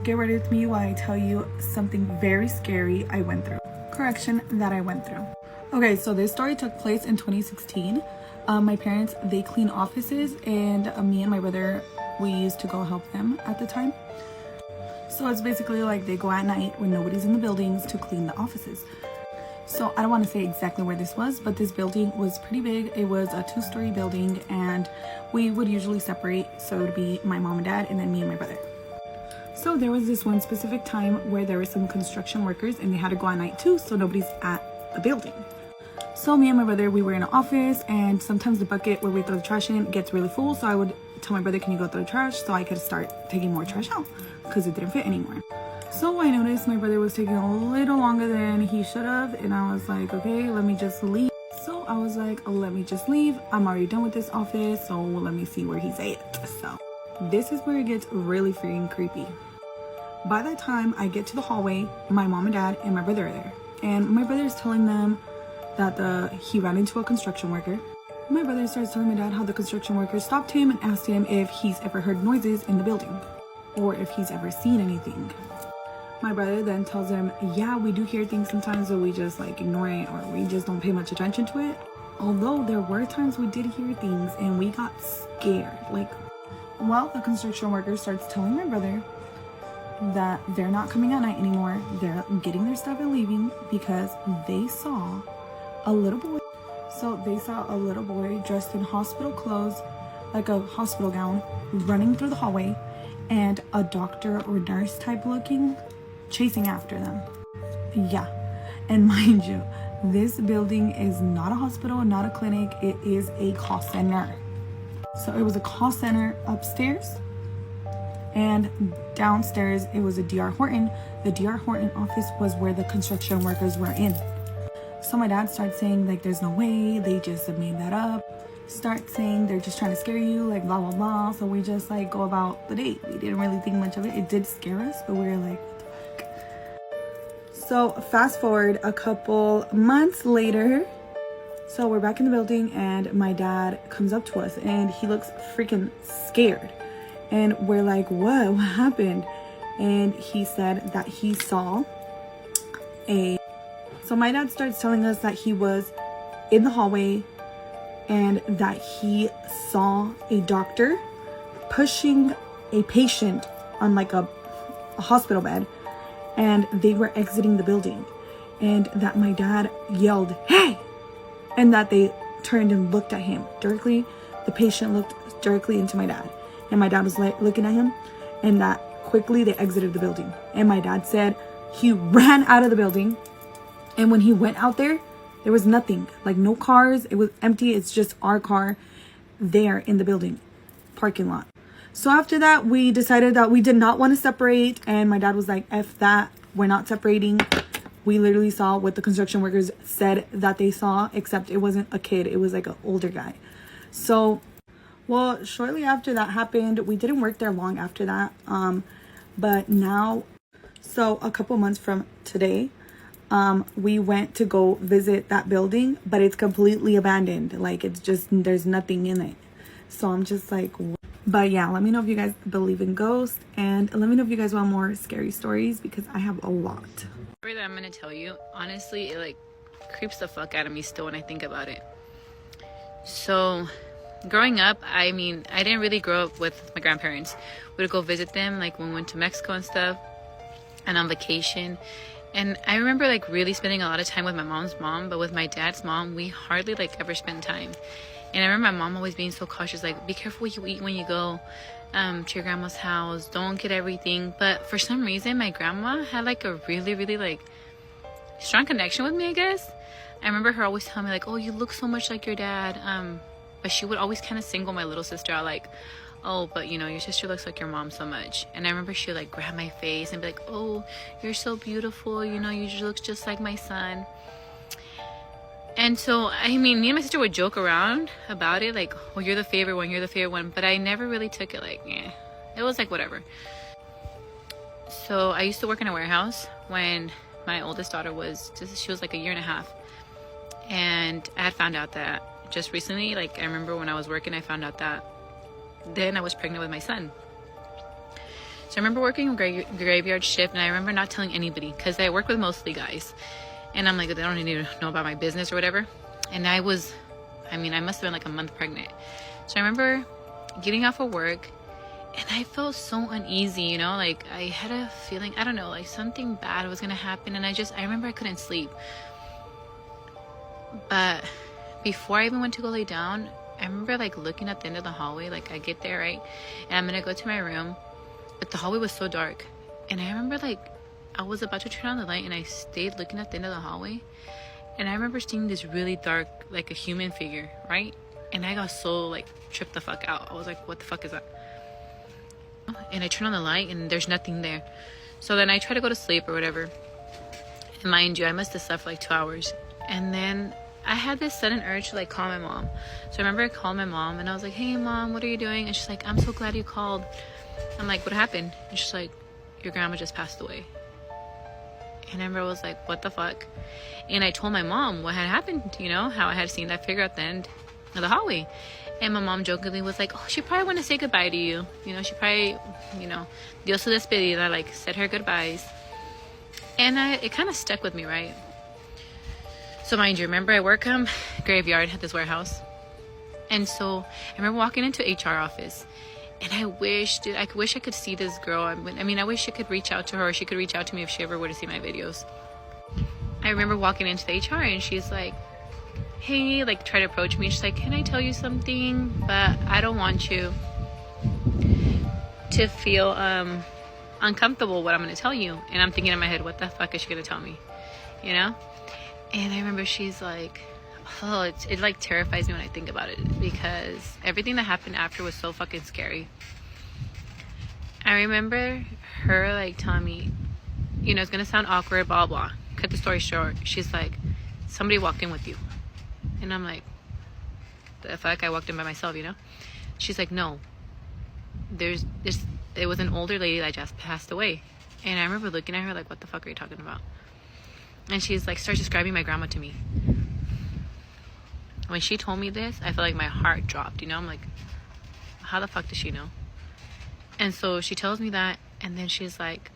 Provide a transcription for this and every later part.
Get ready with me while I tell you something very scary I went through. Correction, that I went through. Okay, so this story took place in 2016. My parents, they clean offices, and me and my brother, we used to go help them at the time. So it's basically like they go at night when nobody's in the buildings to clean the offices. So I don't want to say exactly where this was, but this building was pretty big. It was a 2-story building, and we would usually separate. So it would be my mom and dad, and then me and my brother. So there was this one specific time where there were some construction workers and they had to go at night too, so nobody's at the building. So me and my brother, we were in an office, and sometimes the bucket where we throw the trash in gets really full. So I would tell my brother, can you go throw the trash, so I could start taking more trash out because it didn't fit anymore. So I noticed my brother was taking a little longer than he should have, and I was like, okay, let me just leave. So I was like, oh, let me just leave. I'm already done with this office, so let me see where he's at. So this is where it gets really freaking creepy. By the time I get to the hallway, my mom and dad and my brother are there. And my brother is telling them that he ran into a construction worker. My brother starts telling my dad how the construction worker stopped him and asked him if he's ever heard noises in the building or if he's ever seen anything. My brother then tells him, yeah, we do hear things sometimes, but we just like ignore it, or we just don't pay much attention to it. Although there were times we did hear things and we got scared. Well, the construction worker starts telling my brother that they're not coming at night anymore. They're getting their stuff and leaving because they saw a little boy. So they saw a little boy dressed in hospital clothes, like a hospital gown, running through the hallway, and a doctor or nurse type looking chasing after them. Yeah, and mind you, this building is not a hospital, not a clinic. It is a call center. So it was a call center upstairs, and downstairs it was a DR Horton. The DR Horton office was where the construction workers were in. So my dad starts saying like, there's no way, they just made that up. Start saying they're just trying to scare you, like blah blah blah. So we just like go about the day. We didn't really think much of it. It did scare us, but we were like, what the fuck. So fast forward a couple months later, so we're back in the building, and my dad comes up to us and he looks freaking scared. And we're like, what happened? And he said that he saw so my dad starts telling us that he was in the hallway and that he saw a doctor pushing a patient on like a hospital bed, and they were exiting the building, and that my dad yelled, hey, and that they turned and looked at him directly. The patient looked directly into my dad, and my dad was like looking at him, and that quickly they exited the building. And my dad said he ran out of the building, and when he went out there was nothing, like no cars. It was empty. It's just our car there in the building parking lot. So after that, we decided that we did not want to separate, and my dad was like, F that, we're not separating. We literally saw what the construction workers said that they saw, except it wasn't a kid, it was like an older guy. So well, shortly after that happened, we didn't work there long after that, but now, so a couple months from today, we went to go visit that building, but it's completely abandoned. Like, it's just, there's nothing in it. So I'm just like, what? But yeah, let me know if you guys believe in ghosts, and let me know if you guys want more scary stories, because I have a lot. The story that I'm gonna tell you, honestly, it like creeps the fuck out of me still when I think about it. So growing up, I mean, I didn't really grow up with my grandparents. We would go visit them like when we went to Mexico and stuff, and on vacation. And I remember like really spending a lot of time with my mom's mom, but with my dad's mom, we hardly like ever spent time. And I remember my mom always being so cautious, like, be careful what you eat when you go to your grandma's house. Don't get everything. But for some reason, my grandma had like a really, really like strong connection with me, I guess. I remember her always telling me like, oh, you look so much like your dad. But she would always kind of single my little sister out, like, oh, but you know, your sister looks like your mom so much. And I remember she would like grab my face and be like, oh, you're so beautiful, you know, you look just like my son. And so, I mean, me and my sister would joke around about it, like, oh, you're the favorite one, you're the favorite one. But I never really took it like, eh. It was like whatever. So I used to work in a warehouse when my oldest daughter she was like 1.5 years. And I had found out that just recently, like, I remember when I was working, I found out that then I was pregnant with my son. So I remember working a graveyard shift, and I remember not telling anybody because I work with mostly guys. And I'm like, they don't need to know about my business or whatever. And I must have been like a month pregnant. So I remember getting off of work, and I felt so uneasy, you know, like I had a feeling, I don't know, like something bad was gonna happen. And I remember I couldn't sleep. But before I even went to go lay down, I remember like looking at the end of the hallway. Like I get there, right, and I'm gonna go to my room, but the hallway was so dark. And I remember like I was about to turn on the light, and I stayed looking at the end of the hallway, and I remember seeing this really dark, like a human figure, right? And I got so like tripped the fuck out. I was like, what the fuck is that? And I turn on the light, and there's nothing there. So then I try to go to sleep or whatever, and mind you, I must have slept for like 2 hours. And then I had this sudden urge to like call my mom. So I remember I called my mom, and I was like, hey mom, what are you doing? And she's like, I'm so glad you called. I'm like, what happened? And she's like, your grandma just passed away. And I remember I was like, what the fuck? And I told my mom what had happened, you know, how I had seen that figure at the end of the hallway. And my mom jokingly was like, oh, she probably want to say goodbye to you. You know, she probably, you know, Dios su despedida, like said her goodbyes. And it kind of stuck with me, right? So mind you, remember I work graveyard at this warehouse. And so I remember walking into HR office, and I wish I could see this girl. I mean, I wish I could reach out to her, or she could reach out to me if she ever were to see my videos. I remember walking into the HR, and she's like, hey, like try to approach me. She's like, can I tell you something? But I don't want you to feel uncomfortable what I'm going to tell you. And I'm thinking in my head, what the fuck is she going to tell me? You know? And I remember she's like, oh, it like terrifies me when I think about it, because everything that happened after was so fucking scary. I remember her like telling me, you know, it's gonna sound awkward, blah blah. Cut the story short, she's like, somebody walked in with you. And I'm like, the fuck? I walked in by myself, you know? She's like, no, it was an older lady that just passed away. And I remember looking at her like, what the fuck are you talking about? And she's like, starts describing my grandma to me. When she told me this, I felt like my heart dropped, you know? I'm like, how the fuck does she know? And so she tells me that, and then she's like,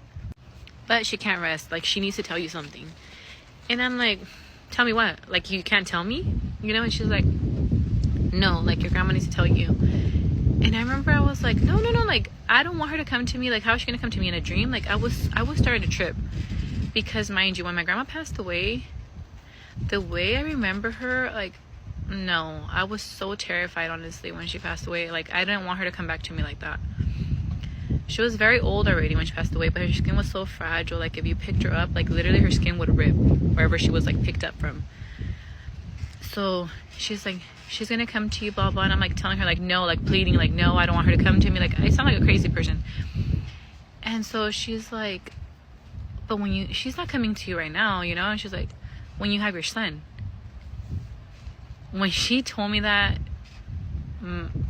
but she can't rest. Like, she needs to tell you something. And I'm like, tell me what? Like, you can't tell me? You know? And she's like, no, like, your grandma needs to tell you. And I remember I was like, no, like, I don't want her to come to me. Like, how is she gonna come to me in a dream? Like, I was starting to trip. Because, mind you, when my grandma passed away, the way I remember her, like, no, I was so terrified, honestly, when she passed away. Like, I didn't want her to come back to me like that. She was very old already when she passed away, but her skin was so fragile. Like, if you picked her up, like, literally her skin would rip wherever she was, like, picked up from. So she's like, she's gonna come to you, blah blah. And I'm like telling her, like, no, like pleading, like, no, I don't want her to come to me. Like, I sound like a crazy person. And so she's like, but she's not coming to you right now, you know? And she's like, when you have your son. When she told me that,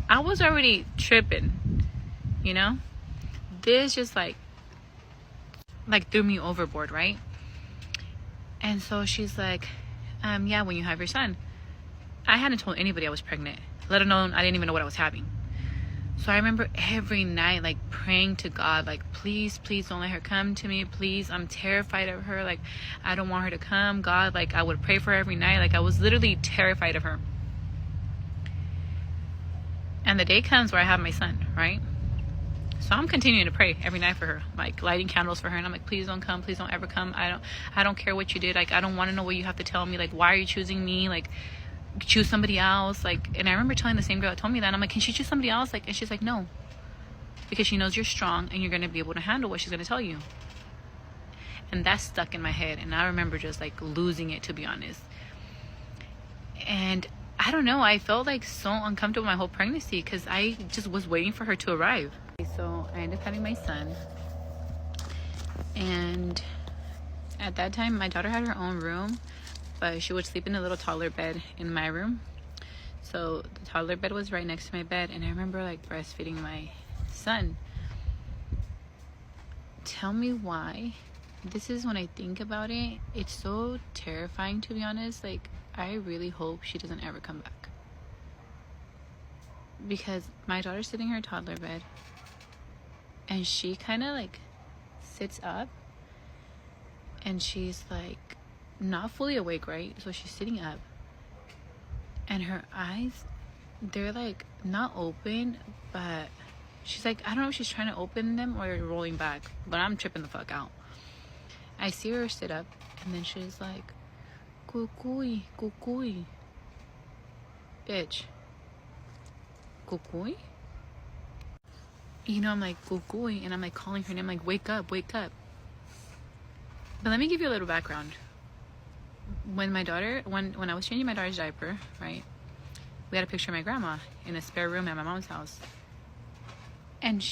I was already tripping, you know? This just like threw me overboard, right? And so she's like, yeah, when you have your son. I hadn't told anybody I was pregnant, let alone I didn't even know what I was having. So I remember every night, like, praying to God, like, please don't let her come to me. Please, I'm terrified of her. Like, I don't want her to come. God, like, I would pray for her every night. Like, I was literally terrified of her. And the day comes where I have my son, right? So I'm continuing to pray every night for her, like lighting candles for her. And I'm like, please don't come. Please don't ever come. I don't care what you did. Like, I don't want to know what you have to tell me. Like, why are you choosing me? Like, choose somebody else. Like, and I remember telling the same girl that told me that, and I'm like, can she choose somebody else? Like, and she's like, no, because she knows you're strong and you're going to be able to handle what she's going to tell you. And that stuck in my head, and I remember just like losing it, to be honest. And I don't know, I felt like so uncomfortable my whole pregnancy because I just was waiting for her to arrive. So I ended up having my son, and at that time my daughter had her own room, but she would sleep in a little toddler bed in my room. So the toddler bed was right next to my bed, and I remember like breastfeeding my son. Tell me why. This is when I think about it, it's so terrifying, to be honest. Like, I really hope she doesn't ever come back, because my daughter's sitting in her toddler bed, And she kind of like sits up, and she's like not fully awake, right? So she's sitting up, and her eyes, they're like not open, but she's like, I don't know if she's trying to open them or rolling back, but I'm tripping the fuck out. I see her sit up, and then she's like, Kukui, kukui. Bitch. Kukui? You know, I'm like, Kukui, and I'm like calling her name, like, wake up, wake up. But let me give you a little background. When my daughter, when I was changing my daughter's diaper, right, we had a picture of my grandma in a spare room at my mom's house. And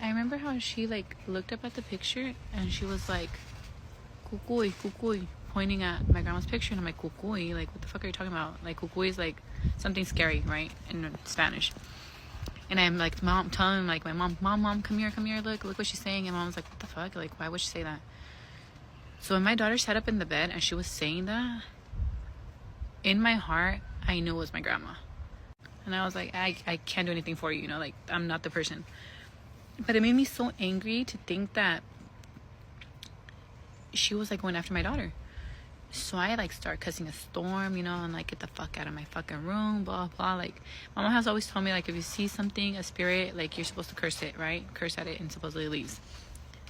I remember how she like looked up at the picture, and she was like, Kukui, kukui, pointing at my grandma's picture. And I'm like, Kukui? Like, what the fuck are you talking about? Like, kukui is like something scary, right, in Spanish. And I'm like, telling like my mom, come here, look what she's saying. And mom's like, what the fuck? Like, why would she say that? So when my daughter sat up in the bed and she was saying that, in my heart, I knew it was my grandma. And I was like, I can't do anything for you, you know, like, I'm not the person. But it made me so angry to think that she was like going after my daughter. So I like start cussing a storm, you know, and like, get the fuck out of my fucking room, blah blah. Like, my mom has always told me, like, if you see something, a spirit, like, you're supposed to curse it, right? Curse at it, and supposedly it leaves.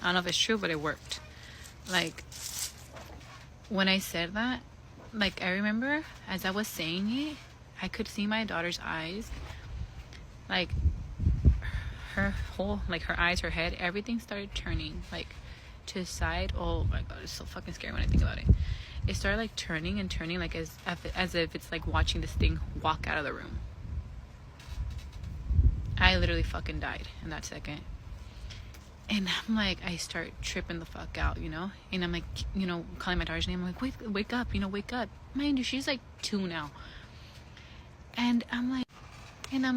I don't know if it's true, but it worked. Like, when I said that, like, I remember as I was saying it, I could see my daughter's eyes, like, her whole, like, her eyes, her head, everything started turning, like, to the side. Oh my god, it's so fucking scary when I think about it. It started like turning and turning, like as if it's like watching this thing walk out of the room. I literally fucking died in that second. And I'm like, I start tripping the fuck out, you know? And I'm like, you know, calling my daughter's name. I'm like, wake up, you know, wake up. Mind you, she's like 2 now. And I'm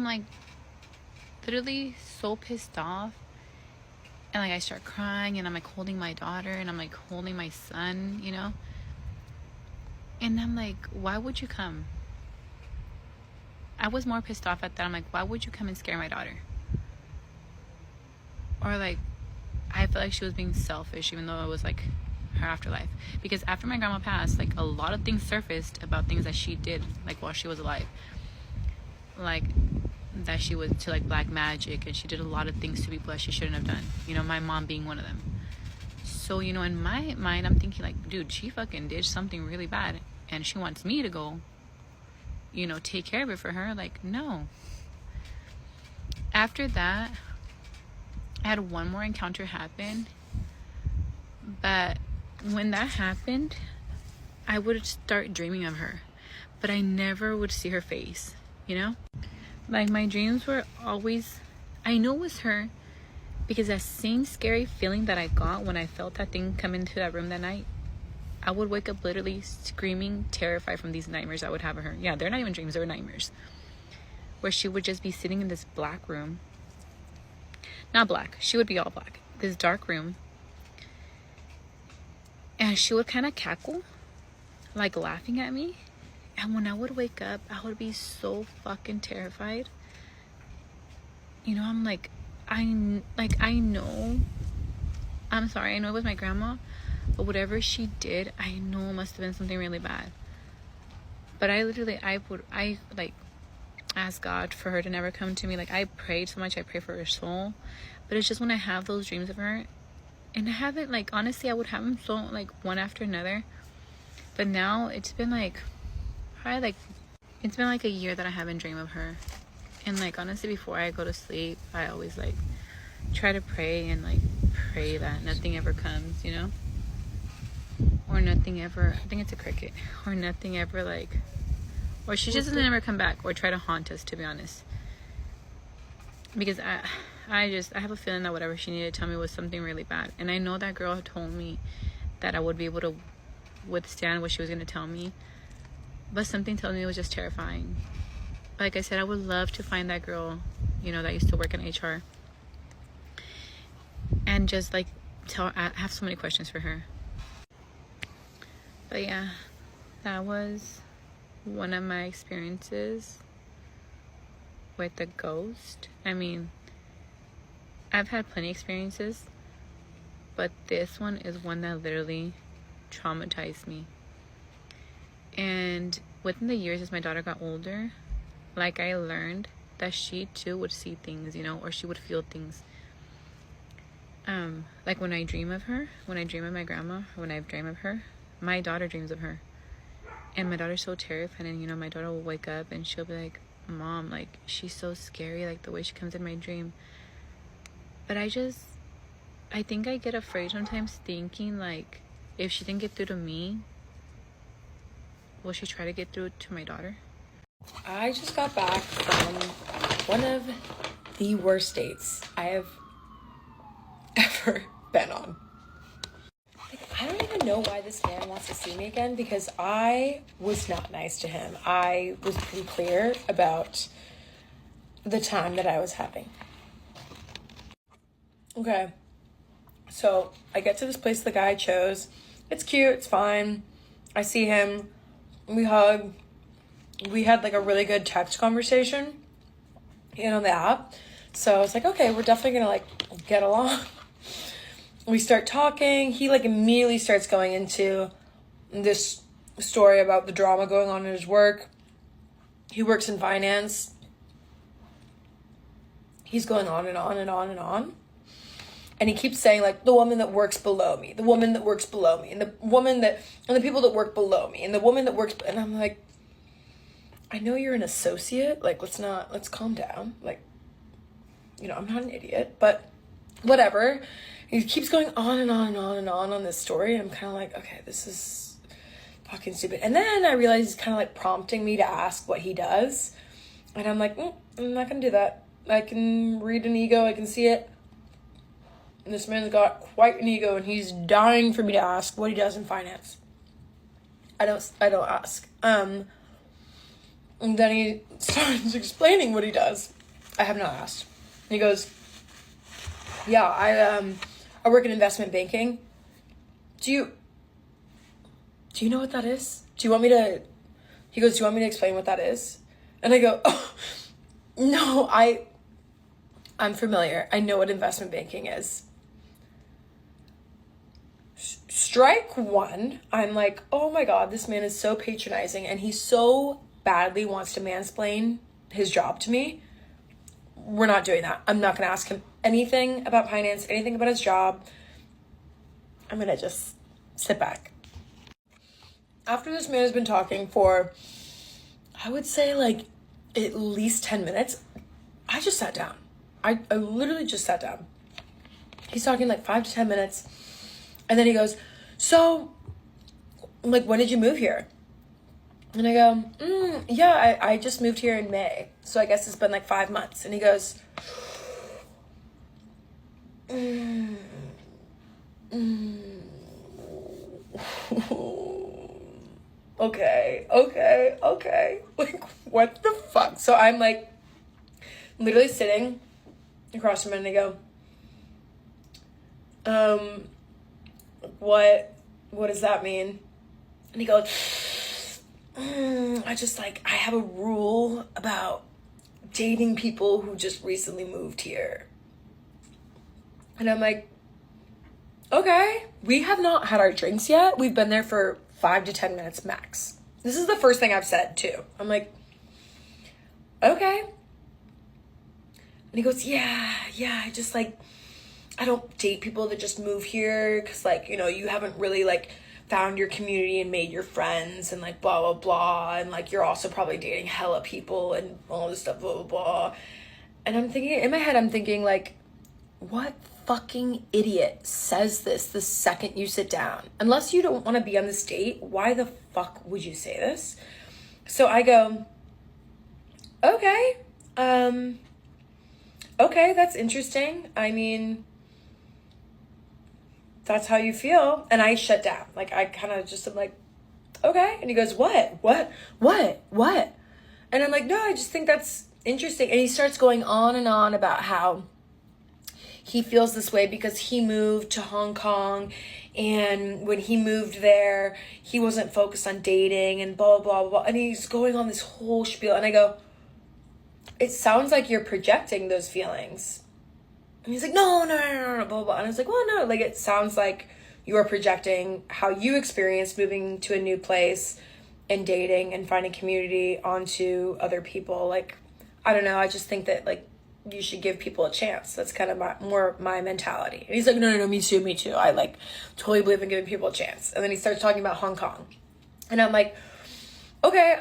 like literally so pissed off. And like I start crying, and I'm like holding my daughter, and I'm like holding my son, you know? And I'm like, why would you come? I was more pissed off at that. I'm like, why would you come and scare my daughter? Or like, I felt like she was being selfish, even though it was like her afterlife. Because after my grandma passed, like, a lot of things surfaced about things that she did, like, while she was alive. Like, that she was to like black magic, and she did a lot of things to people that she shouldn't have done. You know, my mom being one of them. So, you know, in my mind, I'm thinking like, dude, she fucking did something really bad, and she wants me to go, you know, take care of it for her. Like, no. After that, I had one more encounter happen, but when that happened, I would start dreaming of her, but I never would see her face, you know? Like, my dreams were always, I knew it was her, because that same scary feeling that I got when I felt that thing come into that room that night, I would wake up literally screaming, terrified from these nightmares I would have of her. Yeah, they're not even dreams, they're nightmares. Where she would just be sitting in this black room. Not black, she would be all black. This dark room. And she would kind of cackle, like laughing at me. And when I would wake up, I would be so fucking terrified. You know, I'm like, I know, I'm sorry, I know it was my grandma, but whatever she did, I know it must have been something really bad. But I literally, I like ask God for her to never come to me. Like, I prayed so much, I pray for her soul. But it's just when I have those dreams of her, and I haven't, like, honestly, I would have them so, like, one after another. But now it's been like, it's been like a year that I haven't dreamed of her. And like, honestly, before I go to sleep, I always like try to pray, and like pray that nothing ever comes, you know? Or nothing ever, I think it's a cricket, or nothing ever like, or she just doesn't ever come back or try to haunt us, to be honest. Because I have a feeling that whatever she needed to tell me was something really bad. And I know that girl told me that I would be able to withstand what she was going to tell me. But something tells me it was just terrifying. Like I said, I would love to find that girl, you know, that used to work in HR. And just like I have so many questions for her. But yeah, that was one of my experiences with the ghost. I mean, I've had plenty of experiences, but this one is one that literally traumatized me. And within the years as my daughter got older, like, I learned that she too would see things, or she would feel things. Like when I dream of her, when I dream of my grandma, when I dream of her, my daughter dreams of her. And my daughter's so terrified, and my daughter will wake up and she'll be like, Mom, like, she's so scary, like the way she comes in my dream. But I think I get afraid sometimes, thinking like, if she didn't get through to me, will she try to get through to my daughter? I just got back from one of the worst dates I have ever been on. Like, I don't even know why this man wants to see me again, because I was not nice to him. I was pretty clear about the time that I was having. Okay, so I get to this place the guy chose. It's cute, it's fine. I see him, we hug. We had like a really good text conversation, on the app. So I was like, okay, we're definitely gonna like get along. We start talking. He like immediately starts going into this story about the drama going on in his work. He works in finance. He's going on and on and on and on. And he keeps saying like, the woman that works below me, the woman that works below me, and the people that work below me, and the woman that works, and I'm like, I know you're an associate, like, let's calm down. Like, I'm not an idiot, but whatever. He keeps going on and on and on and on this story. And I'm kind of like, okay, this is fucking stupid. And then I realize he's kind of like prompting me to ask what he does. And I'm like, I'm not going to do that. I can read an ego. I can see it. And this man's got quite an ego, and he's dying for me to ask what he does in finance. I don't ask. And then he starts explaining what he does. I have not asked. And he goes, yeah, I work in investment banking. Do you know what that is? He goes, do you want me to explain what that is? And I go, oh, no, I'm familiar. I know what investment banking is. Strike one, I'm like, oh my God, this man is so patronizing, and he so badly wants to mansplain his job to me. We're not doing that. I'm not going to ask him anything about finance, anything about his job. I'm going to just sit back. After this man has been talking for, I would say like at least 10 minutes, I just sat down. I literally just sat down. He's talking like 5 to 10 minutes. And then he goes, so, like, when did you move here? And I go, yeah, I just moved here in May. So I guess it's been like 5 months. And he goes, okay. Like, what the fuck? So I'm like literally sitting across from him, and I go, what does that mean? And he goes, I have a rule about dating people who just recently moved here. And I'm like, okay, we have not had our drinks yet. We've been there for 5 to 10 minutes max. This is the first thing I've said too. I'm like, okay. And he goes, yeah, I don't date people that just move here, because like, you haven't really like found your community and made your friends and like blah, blah, blah. And like, you're also probably dating hella people and all this stuff, blah, blah, blah. And I'm thinking, in my head, like, what fucking idiot says this the second you sit down? Unless you don't want to be on this date, why the fuck would you say this? So I go, okay, that's interesting. I mean, that's how you feel. And I shut down. Like, I kind of just am like, okay. And he goes, what? And I'm like, no, I just think that's interesting. And he starts going on and on about how he feels this way because he moved to Hong Kong, and when he moved there, he wasn't focused on dating and blah, blah, blah. And he's going on this whole spiel. And I go, it sounds like you're projecting those feelings. And he's like, no, blah, blah, blah. And I was like, well, no, like, it sounds like you are projecting how you experienced moving to a new place and dating and finding community onto other people. Like, I don't know. I just think that, like, you should give people a chance. That's kind of my mentality. And he's like, no, me too. I, like, totally believe in giving people a chance. And then he starts talking about Hong Kong. And I'm like, okay,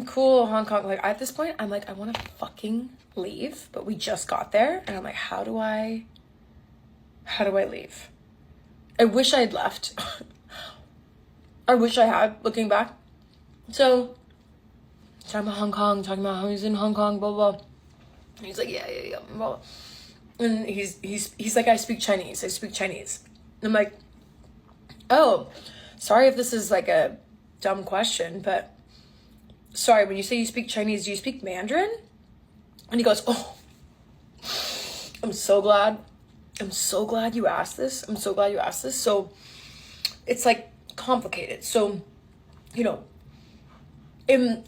cool, Hong Kong. Like, at this point, I'm like, I want to fucking leave, but we just got there. And I'm like, how do I leave? I wish I had left. I wish I had, looking back. So, talking about Hong Kong, talking about how he's in Hong Kong, blah, blah. And he's like, yeah, blah, blah. And he's like, I speak Chinese. And I'm like, oh, sorry if this is like a dumb question, but sorry, when you say you speak Chinese, do you speak Mandarin? And he goes, oh, I'm so glad you asked this. So it's like complicated. So, you know, in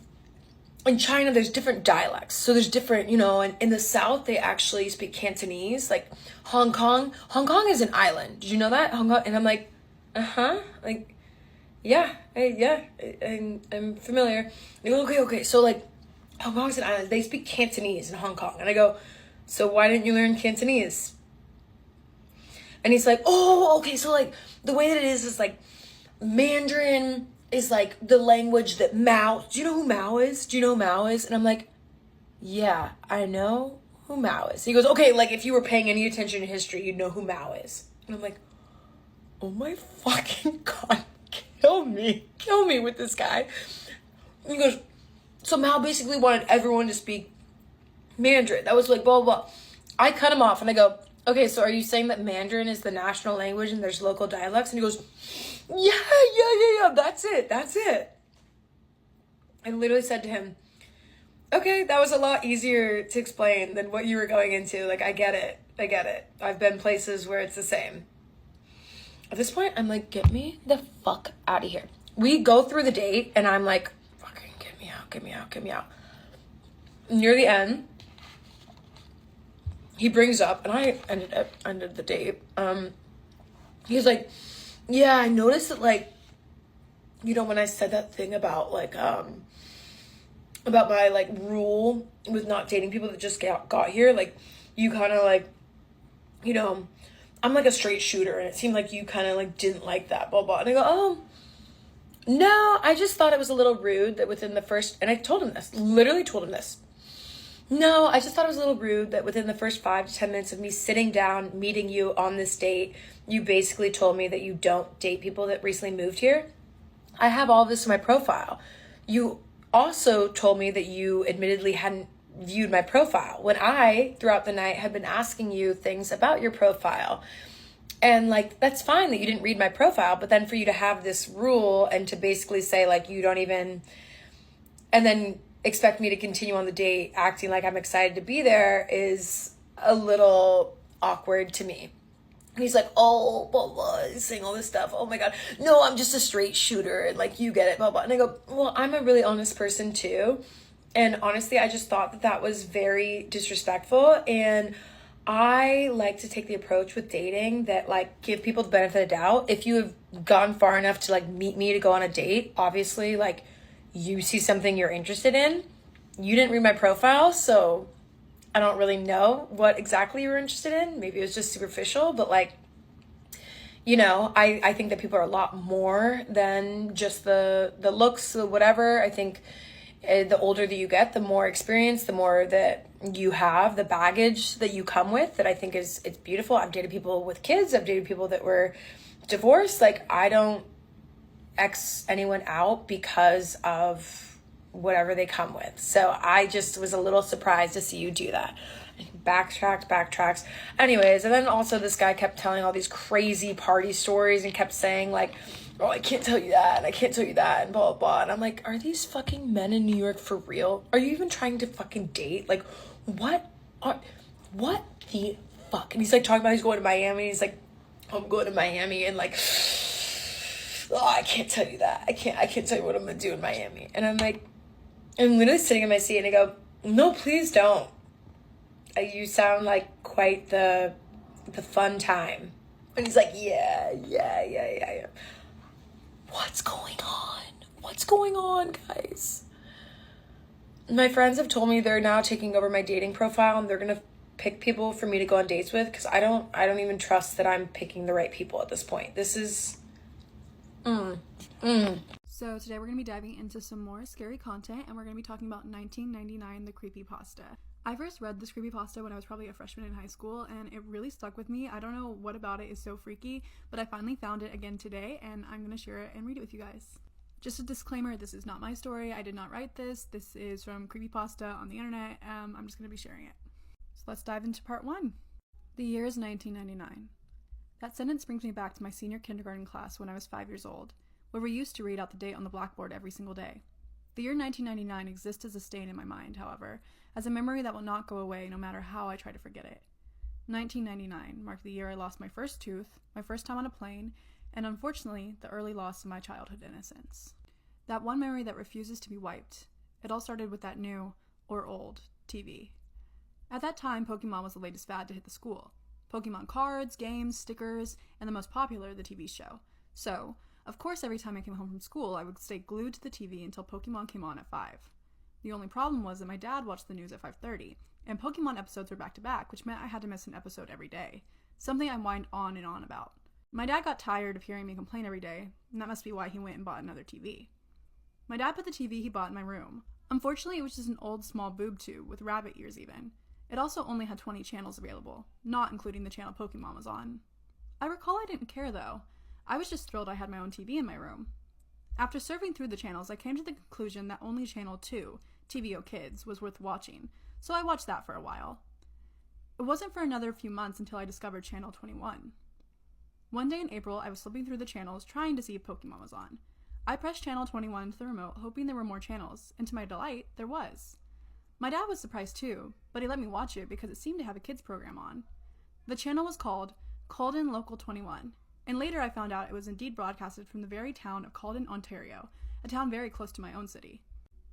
China, there's different dialects. So there's different, you know, and in the South, they actually speak Cantonese. Like Hong Kong is an island. Did you know that? Hong Kong. And I'm like, like, yeah, I'm familiar. They go, okay. So like, Hong Kong's an island. They speak Cantonese in Hong Kong. And I go, so why didn't you learn Cantonese? And he's like, oh, okay. So like, the way that it is like, Mandarin is like the language that Mao, do you know who Mao is? And I'm like, yeah, I know who Mao is. He goes, okay, like if you were paying any attention to history, you'd know who Mao is. And I'm like, oh my fucking God, kill me with this guy. And he goes, so Mao basically wanted everyone to speak Mandarin. That was like, blah, blah, blah. I cut him off and I go, okay, so are you saying that Mandarin is the national language and there's local dialects? And he goes, yeah, that's it. I literally said to him, okay, that was a lot easier to explain than what you were going into. Like, I get it. I've been places where it's the same. At this point, I'm like, get me the fuck out of here. We go through the date and I'm like, fucking get me out. Near the end, he brings up, and I ended the date. He's like, yeah, I noticed that, like, you know, when I said that thing about, like, about my, like, rule with not dating people that just got here, like, you kind of, like, you know, I'm, like, a straight shooter, and it seemed like you kind of, like, didn't like that, blah, blah. And I go, oh, no, I just thought it was a little rude that within the first, and I told him this, literally told him this. No, I just thought it was a little rude that within the first 5 to 10 minutes of me sitting down, meeting you on this date, you basically told me that you don't date people that recently moved here. I have all this in my profile. You also told me that you admittedly hadn't viewed my profile when I, throughout the night, had been asking you things about your profile. And, like, that's fine that you didn't read my profile, but then for you to have this rule and to basically say, like, you don't even, and then expect me to continue on the date acting like I'm excited to be there is a little awkward to me. And he's like, oh, blah, blah, he's saying all this stuff. Oh my God. No, I'm just a straight shooter. And like, you get it, blah, blah. And I go, well, I'm a really honest person too. And honestly, I just thought that was very disrespectful. And I like to take the approach with dating that, like, give people the benefit of the doubt. If you have gone far enough to, like, meet me to go on a date, obviously, like, you see something you're interested in. You didn't read my profile, so I don't really know what exactly you were interested in. Maybe it was just superficial, but, like, you know, I think that people are a lot more than just the looks, the whatever. I think the older that you get, the more experience, the more that you have, the baggage that you come with, that I think it's beautiful. I've dated people with kids. I've dated people that were divorced. Like, I don't X anyone out because of whatever they come with. So I just was a little surprised to see you do that. Backtracks. Anyways, and then also this guy kept telling all these crazy party stories and kept saying, like, oh, I can't tell you that, and I can't tell you that, and blah, blah, blah. And I'm like, are these fucking men in New York for real? Are you even trying to fucking date? Like, what the fuck? And he's like talking about he's going to Miami. He's like, oh, I'm going to Miami, and like, oh, I can't tell you that. I can't tell you what I'm gonna do in Miami. And I'm like, I'm literally sitting in my seat and I go, no, please don't. You sound like quite the the fun time. And he's like, yeah. What's going on? What's going on, guys? My friends have told me they're now taking over my dating profile and they're gonna pick people for me to go on dates with, because I don't even trust that I'm picking the right people at this point. This is So today we're going to be diving into some more scary content, and we're going to be talking about 1999, the creepypasta. I first read this creepypasta when I was probably a freshman in high school, and it really stuck with me. I don't know what about it is so freaky, but I finally found it again today, and I'm going to share it and read it with you guys. Just a disclaimer, this is not my story. I did not write this. This is from creepypasta on the internet. I'm just going to be sharing it. So let's dive into part 1. The year is 1999. That sentence brings me back to my senior kindergarten class when I was 5 years old, where we used to read out the date on the blackboard every single day. The year 1999 exists as a stain in my mind, however, as a memory that will not go away no matter how I try to forget it. 1999 marked the year I lost my first tooth, my first time on a plane, and unfortunately, the early loss of my childhood innocence. That one memory that refuses to be wiped. It all started with that new, or old, TV. At that time, Pokemon was the latest fad to hit the school. Pokemon cards, games, stickers, and the most popular, the TV show. So, of course, every time I came home from school, I would stay glued to the TV until Pokemon came on at 5. The only problem was that my dad watched the news at 5:30, and Pokemon episodes were back-to-back, which meant I had to miss an episode every day. Something I whined on and on about. My dad got tired of hearing me complain every day, and that must be why he went and bought another TV. My dad put the TV he bought in my room. Unfortunately, it was just an old small boob tube with rabbit ears even. It also only had 20 channels available, not including the channel Pokemon was on. I recall I didn't care though. I was just thrilled I had my own TV in my room. After surfing through the channels, I came to the conclusion that only channel 2, TVO Kids, was worth watching, so I watched that for a while. It wasn't for another few months until I discovered channel 21. One day in April, I was flipping through the channels trying to see if Pokemon was on. I pressed channel 21 to the remote, hoping there were more channels, and to my delight, there was. My dad was surprised too, but he let me watch it because it seemed to have a kids program on. The channel was called Calden Local 21, and later I found out it was indeed broadcasted from the very town of Calden, Ontario, a town very close to my own city.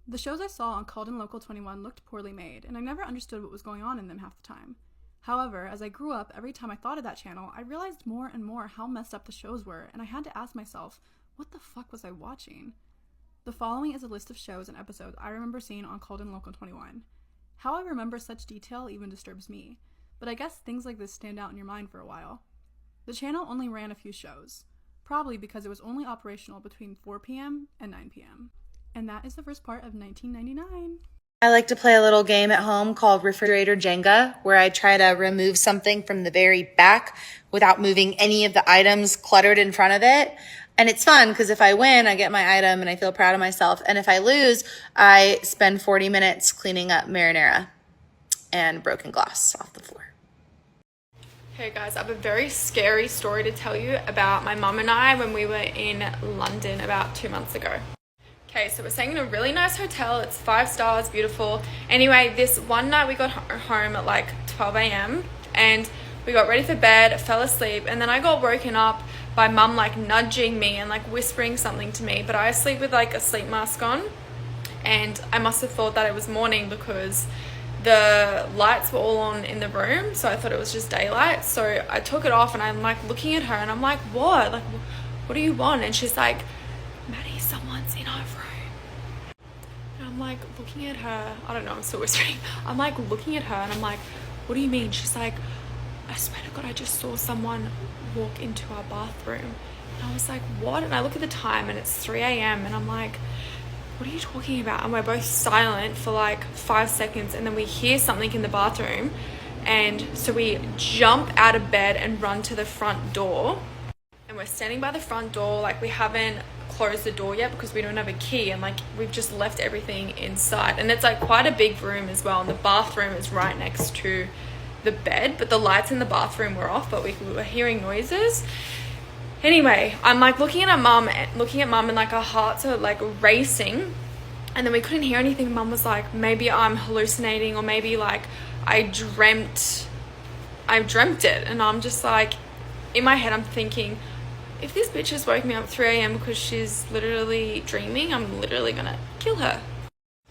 The shows I saw on Calden Local 21 looked poorly made, and I never understood what was going on in them half the time. However, as I grew up, every time I thought of that channel, I realized more and more how messed up the shows were, and I had to ask myself, what the fuck was I watching? The following is a list of shows and episodes I remember seeing on Calden Local 21. How I remember such detail even disturbs me, but I guess things like this stand out in your mind for a while. The channel only ran a few shows, probably because it was only operational between 4 p.m. and 9 p.m. And that is the first part of 1999. I like to play a little game at home called Refrigerator Jenga, where I try to remove something from the very back without moving any of the items cluttered in front of it. And it's fun because if I win, I get my item and I feel proud of myself. And if I lose, I spend 40 minutes cleaning up marinara and broken glass off the floor. Hey guys, I have a very scary story to tell you about my mum and I when we were in London about 2 months ago. Okay, so we're staying in a really nice hotel. It's 5 stars, beautiful. Anyway, this one night we got home at like 12 a.m. and we got ready for bed, fell asleep, and then I got woken up by mum like nudging me and like whispering something to me, but I sleep with like a sleep mask on, and I must have thought that it was morning because the lights were all on in the room, so I thought it was just daylight. So I took it off and I'm like looking at her and I'm like, what? Like, what do you want? And she's like, Maddie, someone's in our room. And I'm like looking at her, I don't know, I'm still whispering. I'm like looking at her and I'm like, what do you mean? She's like, I swear to God, I just saw someone walk into our bathroom. And I was like, what? And I look at the time and it's 3 a.m. and I'm like, what are you talking about? And we're both silent for like 5 seconds, and then we hear something in the bathroom, and so we jump out of bed and run to the front door, and we're standing by the front door, like we haven't closed the door yet because we don't have a key, and like we've just left everything inside, and it's like quite a big room as well, and the bathroom is right next to the bed, but the lights in the bathroom were off, but we were hearing noises. Anyway, I'm like looking at mum and like our hearts are like racing, and then we couldn't hear anything. Mum was like, maybe I'm hallucinating, or maybe like I dreamt it. And I'm just like, in my head I'm thinking, if this bitch has woke me up at 3 a.m. because she's literally dreaming, I'm literally gonna kill her.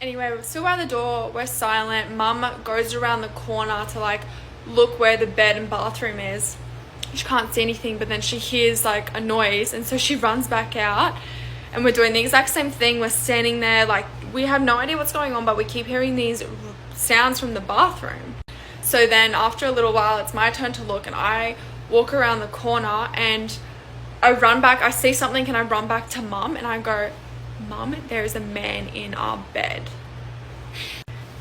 Anyway, we're still by the door, we're silent. Mum goes around the corner to like look where the bed and bathroom is. She can't see anything, but then she hears like a noise, and so she runs back out, and we're doing the exact same thing. We're standing there like we have no idea what's going on, but we keep hearing these sounds from the bathroom. So then after a little while, it's my turn to look, and I walk around the corner and I run back. I see something and I run back to Mum, and I go, Mum, there is a man in our bed.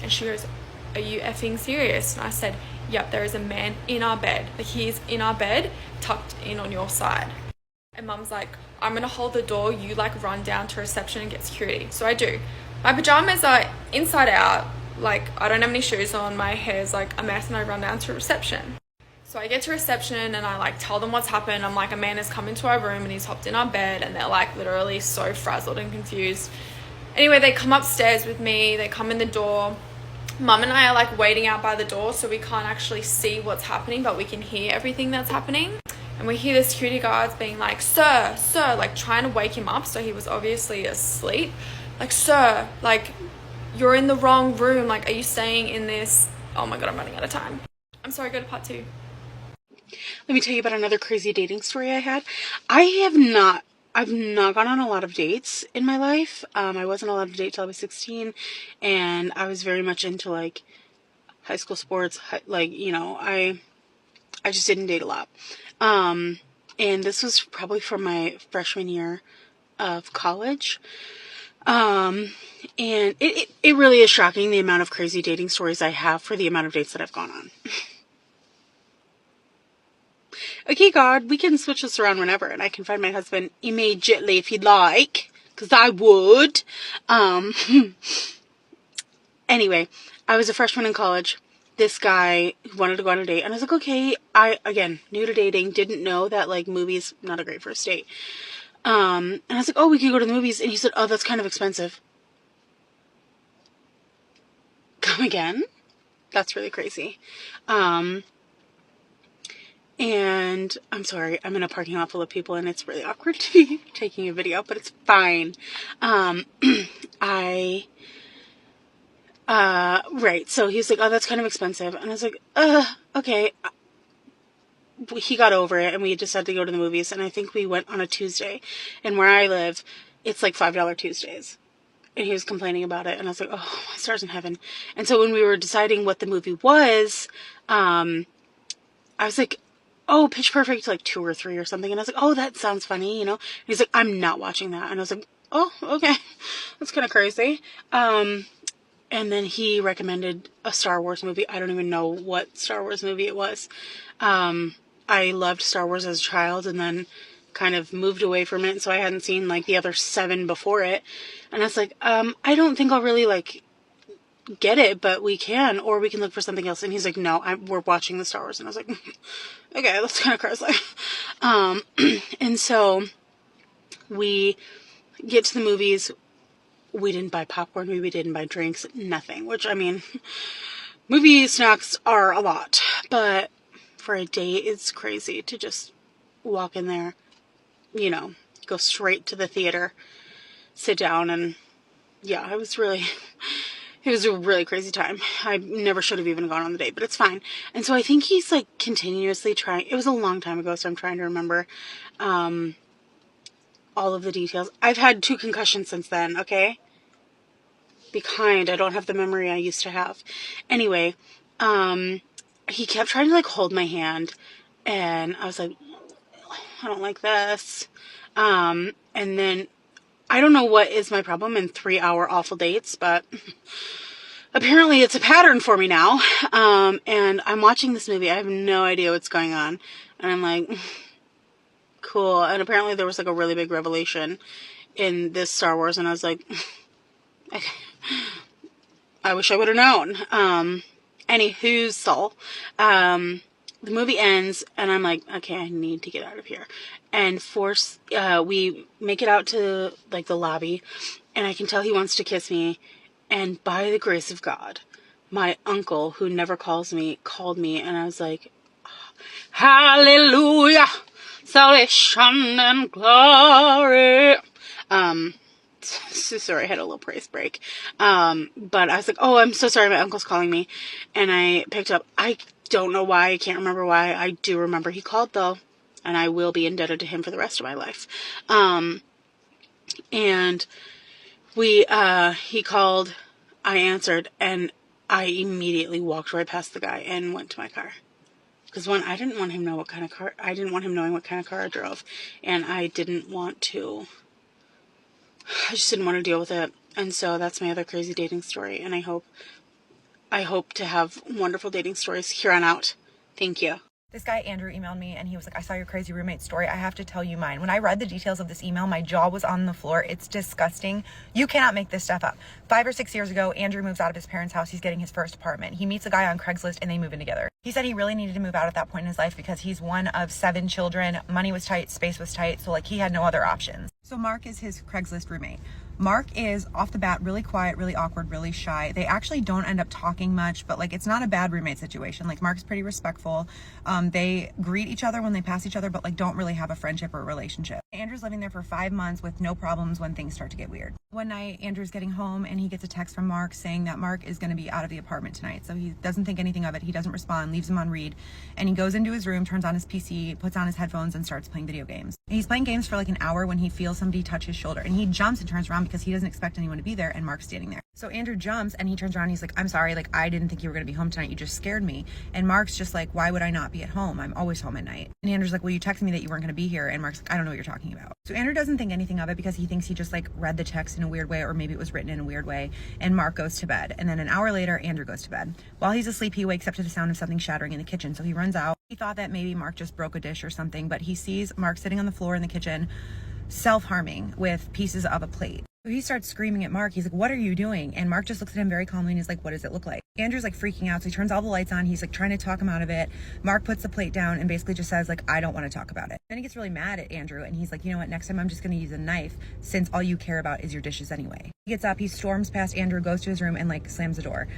And she goes, are you effing serious? And I said, yep, there is a man in our bed. Like, he's in our bed, tucked in on your side. And Mum's like, I'm gonna hold the door, you like run down to reception and get security. So I do. My pajamas are inside out, like I don't have any shoes on, my hair's like a mess, and I run down to reception. So I get to reception and I like tell them what's happened. I'm like, a man has come into our room and he's hopped in our bed, and they're like literally so frazzled and confused. Anyway, they come upstairs with me, they come in the door. Mum and I are like waiting out by the door, so we can't actually see what's happening, but we can hear everything that's happening. And we hear the security guards being like, sir, like trying to wake him up. So he was obviously asleep. Like, sir, like you're in the wrong room. Like, are you staying in this? Oh my God, I'm running out of time. I'm sorry, go to part 2. Let me tell you about another crazy dating story I had. I've not gone on a lot of dates in my life. I wasn't allowed to date till I was 16, and I was very much into like high school sports. Like, you know, I just didn't date a lot. And this was probably from my freshman year of college. And it really is shocking the amount of crazy dating stories I have for the amount of dates that I've gone on. Okay, God, we can switch this around whenever, and I can find my husband immediately if you'd like, because I would. Anyway, I was a freshman in college. This guy wanted to go on a date, and I was like, okay. Again, new to dating, didn't know that, like, movies, not a great first date. And I was like, oh, we could go to the movies, and he said, oh, that's kind of expensive. Come again? That's really crazy. And I'm sorry, I'm in a parking lot full of people, and it's really awkward to be taking a video, but it's fine. Right, so he's like, oh, that's kind of expensive. And I was like, okay. He got over it, and we decided to go to the movies, and I think we went on a Tuesday. And where I live, it's like $5 Tuesdays. And he was complaining about it, and I was like, oh, my stars in heaven. And so when we were deciding what the movie was, I was like, oh, Pitch Perfect, like 2 or 3 or something. And I was like, oh, that sounds funny, you know? And he's like, I'm not watching that. And I was like, oh, okay. That's kind of crazy. And then he recommended a Star Wars movie. I don't even know what Star Wars movie it was. I loved Star Wars as a child, and then kind of moved away from it. So I hadn't seen like the other 7 before it. And I was like, I don't think I'll really like get it, but we can, or we can look for something else. And he's like, no, we're watching the Star Wars. And I was like, okay, that's kind of crazy. And so we get to the movies. We didn't buy popcorn. We didn't buy drinks, nothing, which, I mean, movie snacks are a lot, but for a date, it's crazy to just walk in there, you know, go straight to the theater, sit down, and yeah, it was a really crazy time. I never should have even gone on the date, but it's fine. And so I think he's like continuously trying. It was a long time ago, so I'm trying to remember all of the details. I've had 2 concussions since then, okay? Be kind. I don't have the memory I used to have. Anyway, he kept trying to like hold my hand, and I was like, I don't like this. And then I don't know what is my problem in 3-hour awful dates, but apparently it's a pattern for me now. And I'm watching this movie. I have no idea what's going on. And I'm like, cool. And apparently there was like a really big revelation in this Star Wars. And I was like, okay. I wish I would have known. Anywho's soul. The movie ends, and I'm like, okay, I need to get out of here. And we make it out to like the lobby, and I can tell he wants to kiss me. And by the grace of God, my uncle, who never calls me, called me, and I was like, hallelujah, salvation and glory. sorry, I had a little praise break. But I was like, oh, I'm so sorry, my uncle's calling me. And I picked up. I don't know why. I can't remember why. I do remember he called, though. And I will be indebted to him for the rest of my life. And he called, I answered, and I immediately walked right past the guy and went to my car. Because one, I didn't want him knowing what kind of car I drove. And I just didn't want to deal with it. And so that's my other crazy dating story. And I hope to have wonderful dating stories here on out. Thank you. This guy, Andrew, emailed me and he was like, I saw your crazy roommate story. I have to tell you mine. When I read the details of this email, my jaw was on the floor. It's disgusting. You cannot make this stuff up. 5 or 6 years ago, Andrew moves out of his parents' house. He's getting his first apartment. He meets a guy on Craigslist and they move in together. He said he really needed to move out at that point in his life because he's one of 7 children. Money was tight, space was tight. So like he had no other options. So Mark is his Craigslist roommate. Mark is off the bat really quiet, really awkward, really shy. They actually don't end up talking much, but like it's not a bad roommate situation. Like Mark's pretty respectful. They greet each other when they pass each other, but like don't really have a friendship or a relationship. Andrew's living there for 5 months with no problems when things start to get weird. One night, Andrew's getting home and he gets a text from Mark saying that Mark is going to be out of the apartment tonight. So he doesn't think anything of it. He doesn't respond, leaves him on read, and he goes into his room, turns on his PC, puts on his headphones and starts playing video games. And he's playing games for like an hour when he feels somebody touch his shoulder and he jumps and turns around because he doesn't expect anyone to be there and Mark's standing there. So Andrew jumps and he turns around and he's like, I'm sorry, like I didn't think you were going to be home tonight. You just scared me. And Mark's just like, why would I not be at home? I'm always home at night. And Andrew's like, well, you texted me that you weren't going to be here. And Mark's like, I don't know what you're talking about. So Andrew doesn't think anything of it because he thinks he just like read the text in a weird way, or maybe it was written in a weird way. And Mark goes to bed. And then an hour later, Andrew goes to bed. While he's asleep, he wakes up to the sound of something shattering in the kitchen. So he runs out. He thought that maybe Mark just broke a dish or something, but he sees Mark sitting on the floor in the kitchen, self-harming with pieces of a plate. So he starts screaming at Mark. He's like, what are you doing? And Mark just looks at him very calmly and he's like, what does it look like? Andrew's like freaking out. So he turns all the lights on. He's like trying to talk him out of it. Mark puts the plate down and basically just says like, I don't want to talk about it. Then he gets really mad at Andrew and he's like, you know what? Next time I'm just going to use a knife since all you care about is your dishes anyway. He gets up, he storms past Andrew, goes to his room and like slams the door.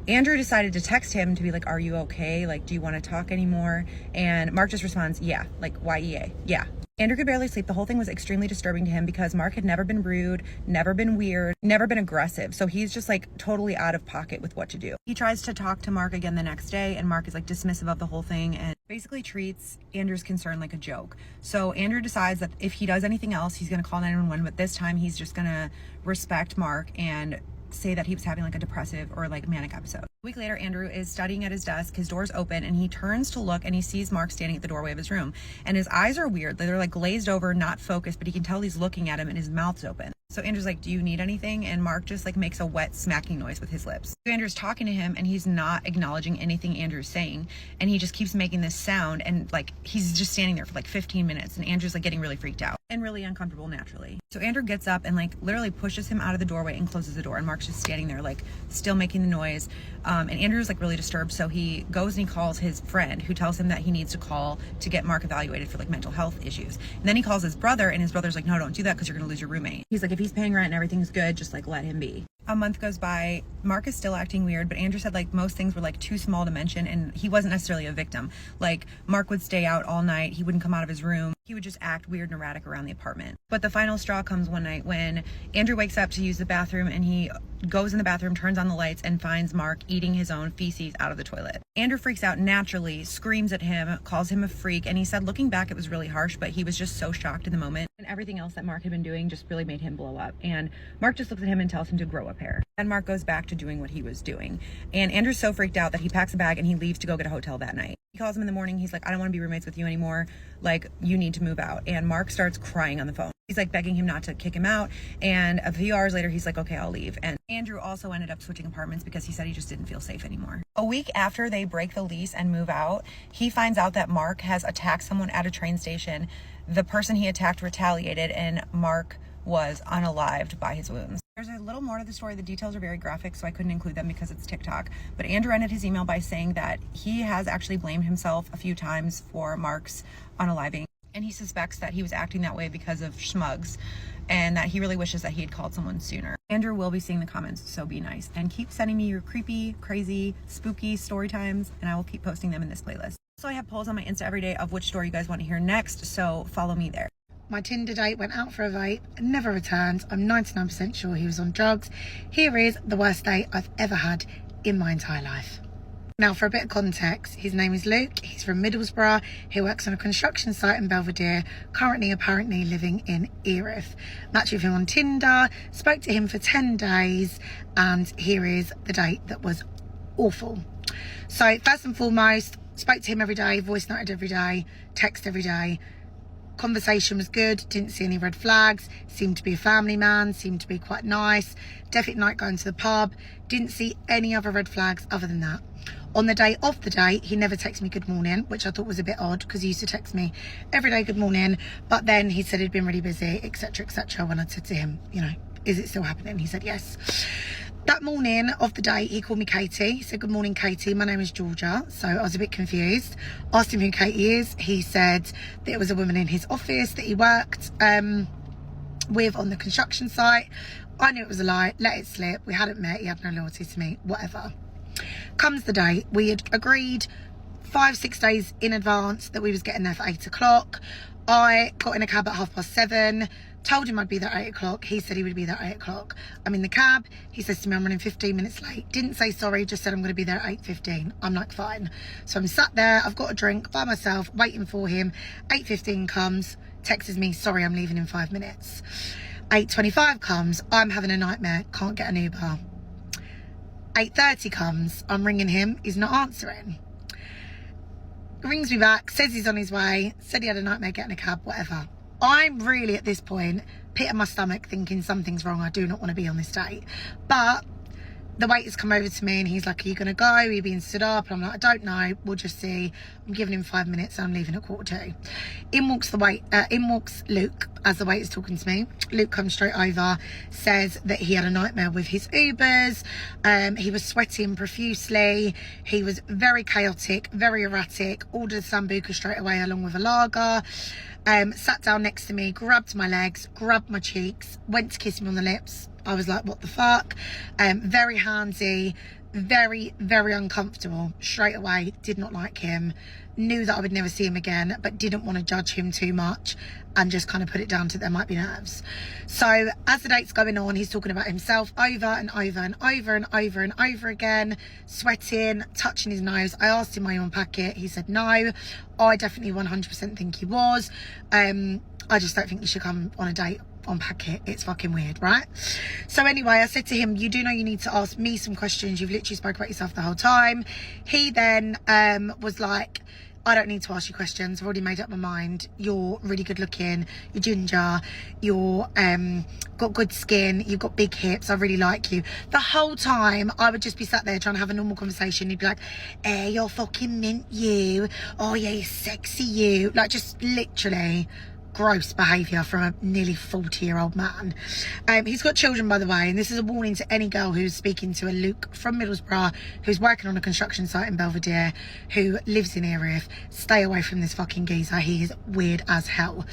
Andrew decided to text him to be like, are you okay? Like, do you want to talk anymore? And Mark just responds, yeah, like YEA, yeah. Andrew could barely sleep. The whole thing was extremely disturbing to him because Mark had never been rude, never been weird, never been aggressive. So he's just like totally out of pocket with what to do. He tries to talk to Mark again the next day and Mark is like dismissive of the whole thing and basically treats Andrew's concern like a joke. So Andrew decides that if he does anything else, he's going to call 911, but this time he's just going to respect Mark and say that he was having like a depressive or like manic episode. A week later, Andrew is studying at his desk. His door's open and he turns to look and he sees Mark standing at the doorway of his room. And his eyes are weird. They're like glazed over, not focused, but he can tell he's looking at him and his mouth's open. So Andrew's like, do you need anything? And Mark just like makes a wet smacking noise with his lips. So Andrew's talking to him and he's not acknowledging anything Andrew's saying. And he just keeps making this sound and like he's just standing there for like 15 minutes and Andrew's like getting really freaked out and really uncomfortable naturally. So Andrew gets up and like literally pushes him out of the doorway and closes the door. And Mark's just standing there like still making the noise. And Andrew's like really disturbed. So he goes and he calls his friend who tells him that he needs to call to get Mark evaluated for like mental health issues. And then he calls his brother and his brother's like, no, don't do that because you're going to lose your roommate. He's like, if he's paying rent and everything's good, just like let him be. A month goes by. Mark is still acting weird, but Andrew said like most things were like too small to mention and he wasn't necessarily a victim. Like Mark would stay out all night. He wouldn't come out of his room. He would just act weird and erratic around the apartment. But the final straw comes one night when Andrew wakes up to use the bathroom and he goes in the bathroom, turns on the lights and finds Mark eating his own feces out of the toilet. Andrew freaks out naturally, screams at him, calls him a freak, and he said looking back it was really harsh, but he was just so shocked in the moment. And everything else that Mark had been doing just really made him blow up. And Mark just looks at him and tells him to grow a pair. Then Mark goes back to doing what he was doing. And Andrew's so freaked out that he packs a bag and he leaves to go get a hotel that night. He calls him in the morning. He's like, I don't want to be roommates with you anymore. Like, you need to move out. And Mark starts crying on the phone. He's like begging him not to kick him out. And a few hours later, he's like, okay, I'll leave. And Andrew also ended up switching apartments because he said he just didn't feel safe anymore. A week after they break the lease and move out, he finds out that Mark has attacked someone at a train station. The person he attacked retaliated and Mark was unalived by his wounds. There's a little more to the story. The details are very graphic, so I couldn't include them because it's TikTok. But Andrew ended his email by saying that he has actually blamed himself a few times for Mark's unaliving. And he suspects that he was acting that way because of schmugs and that he really wishes that he had called someone sooner. Andrew will be seeing the comments, so be nice. And keep sending me your creepy, crazy, spooky story times, and I will keep posting them in this playlist. So I have polls on my Insta every day of which story you guys want to hear next, so follow me there. My Tinder date went out for a vape, never returned. I'm 99% sure he was on drugs. Here is the worst date I've ever had in my entire life. Now, for a bit of context, his name is Luke. He's from Middlesbrough. He works on a construction site in Belvedere, currently apparently living in Erith. Matched with him on Tinder, spoke to him for 10 days, and here is the date that was awful. So, first and foremost, spoke to him every day, voice noted every day, text every day. Conversation was good, didn't see any red flags, seemed to be a family man, seemed to be quite nice. Definitely night going to the pub, didn't see any other red flags other than that. On the day of the date, he never texted me good morning, which I thought was a bit odd because he used to text me every day good morning, but then he said he'd been really busy, etc, etc. When I said to him, you know, is it still happening? He said yes. That morning of the date, he called me Katie. He said, good morning, Katie. My name is Georgia. So I was a bit confused. Asked him who Katie is. He said that it was a woman in his office that he worked with on the construction site. I knew it was a lie. Let it slip. We hadn't met. He had no loyalty to me. Whatever. Comes the date. We had agreed 5-6 days in advance that we was getting there for 8 o'clock. I got in a cab at 7:30. Told him I'd be there at 8 o'clock. He said he would be there at 8 o'clock. I'm in the cab. He says to me, I'm running 15 minutes late. Didn't say sorry, just said I'm going to be there at 8:15. I'm like, fine. So I'm sat there. I've got a drink by myself, waiting for him. 8:15 comes, texts me, sorry, I'm leaving in 5 minutes. 8:25 comes, I'm having a nightmare, can't get an Uber. 8:30 comes, I'm ringing him, he's not answering. Rings me back, says he's on his way, said he had a nightmare getting a cab, whatever. I'm really at this point, pit in my stomach thinking something's wrong, I do not want to be on this date. But the waiter's come over to me and he's like, are you going to go? Are you being stood up? And I'm like, I don't know, we'll just see. I'm giving him 5 minutes and I'm leaving at 2:15. In walks Luke as the waiter's talking to me. Luke comes straight over, says that he had a nightmare with his Ubers. He was sweating profusely. He was very chaotic, very erratic. Ordered a Sambuca straight away along with a lager. Sat down next to me, grabbed my legs, grabbed my cheeks, went to kiss me on the lips. I was like, what the fuck? Very handsy, very, very uncomfortable. Straight away, did not like him. Knew that I would never see him again, but didn't want to judge him too much and just kind of put it down to there might be nerves. So as the date's going on, he's talking about himself over and over and over and over and over again, sweating, touching his nose. I asked him, are you on packet? He said no. I definitely 100% think he was. I just don't think you should come on a date on packet. It's fucking weird, right? So anyway, I said to him, you do know you need to ask me some questions. You've literally spoke about yourself the whole time. He then was like, I don't need to ask you questions. I've already made up my mind. You're really good looking. You're ginger. You're got good skin. You've got big hips. I really like you. The whole time I would just be sat there trying to have a normal conversation. He'd be like, hey, you're fucking mint, you. Oh yeah, you're sexy, you. Like, just literally gross behaviour from a nearly 40-year-old man. He's got children, by the way, and this is a warning to any girl who's speaking to a Luke from Middlesbrough who's working on a construction site in Belvedere, who lives in Erith. Stay away from this fucking geezer. He is weird as hell.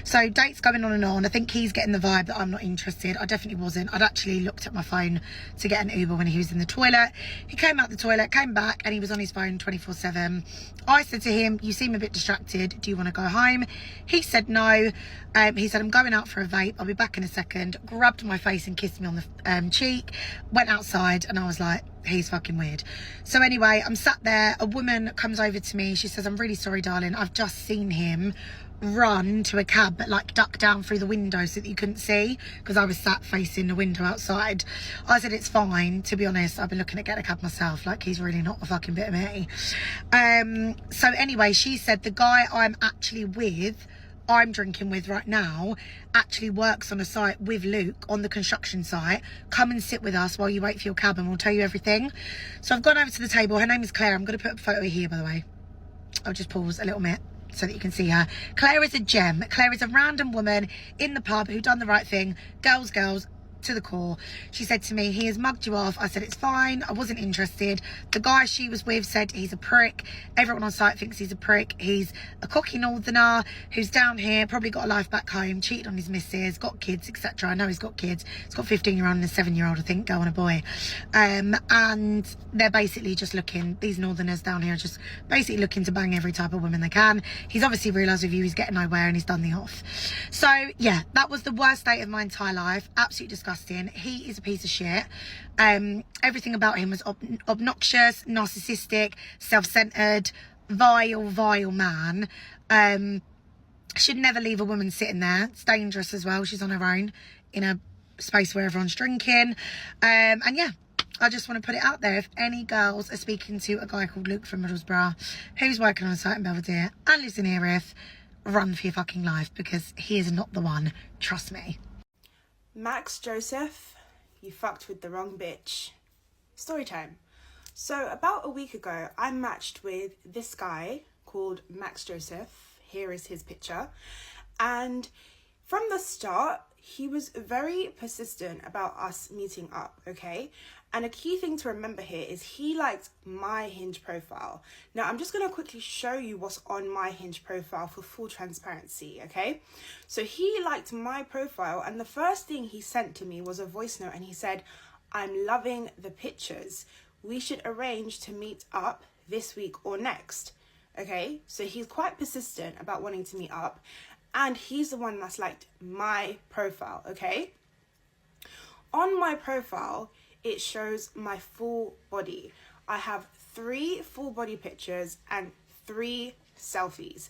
So dates going on and on. I think he's getting the vibe that I'm not interested. I definitely wasn't. I'd actually looked at my phone to get an Uber when he was in the toilet. He came out the toilet, came back, and he was on his phone 24/7. I said to him, you seem a bit distracted. Do you want to go home? He said no. He said, I'm going out for a vape. I'll be back in a second. Grabbed my face and kissed me on the cheek. Went outside and I was like, he's fucking weird. So anyway, I'm sat there. A woman comes over to me. She says, I'm really sorry, darling. I've just seen him run to a cab but like duck down through the window so that you couldn't see, because I was sat facing the window outside. I said, it's fine, to be honest. I've been looking at getting a cab myself. Like, he's really not a fucking bit of me. So anyway, she said the guy I'm drinking with right now actually works on a site with Luke on the construction site. Come and sit with us while you wait for your cab and we'll tell you everything. So I've gone over to the table. Her name is Claire. I'm going to put a photo here, by the way. I'll just pause a little bit so that you can see her. Claire is a gem. Claire is a random woman in the pub who done the right thing. Girls, to the core. She said to me, he has mugged you off. I said, it's fine. I wasn't interested. The guy she was with said he's a prick. Everyone on site thinks he's a prick. He's a cocky northerner who's down here, probably got a life back home, cheated on his missus, got kids, etc. I know he's got kids. He's got a 15-year-old and a 7-year-old, I think, girl and a boy. And they're basically just looking, these northerners down here are just basically looking to bang every type of woman they can. He's obviously realised with you he's getting nowhere and he's done the off. So yeah, that was the worst date of my entire life. Absolutely disgusting. He is a piece of shit. Everything about him was obnoxious, narcissistic, self-centered, vile man. Should never leave a woman sitting there. It's dangerous as well. She's on her own in a space where everyone's drinking. And yeah, I just want to put it out there. If any girls are speaking to a guy called Luke from Middlesbrough who's working on a site in Belvedere and lives in Erith, run for your fucking life, because he is not the one. Trust me. Max Joseph, you fucked with the wrong bitch. Story time. So about a week ago, I matched with this guy called Max Joseph. Here is his picture. And from the start, he was very persistent about us meeting up, okay? And a key thing to remember here is he liked my Hinge profile. Now, I'm just going to quickly show you what's on my Hinge profile for full transparency, okay? So he liked my profile, and the first thing he sent to me was a voice note, and he said, I'm loving the pictures. We should arrange to meet up this week or next, okay? So he's quite persistent about wanting to meet up, and he's the one that's liked my profile, okay? On my profile, it shows my full body. I have 3 full body pictures and 3 selfies.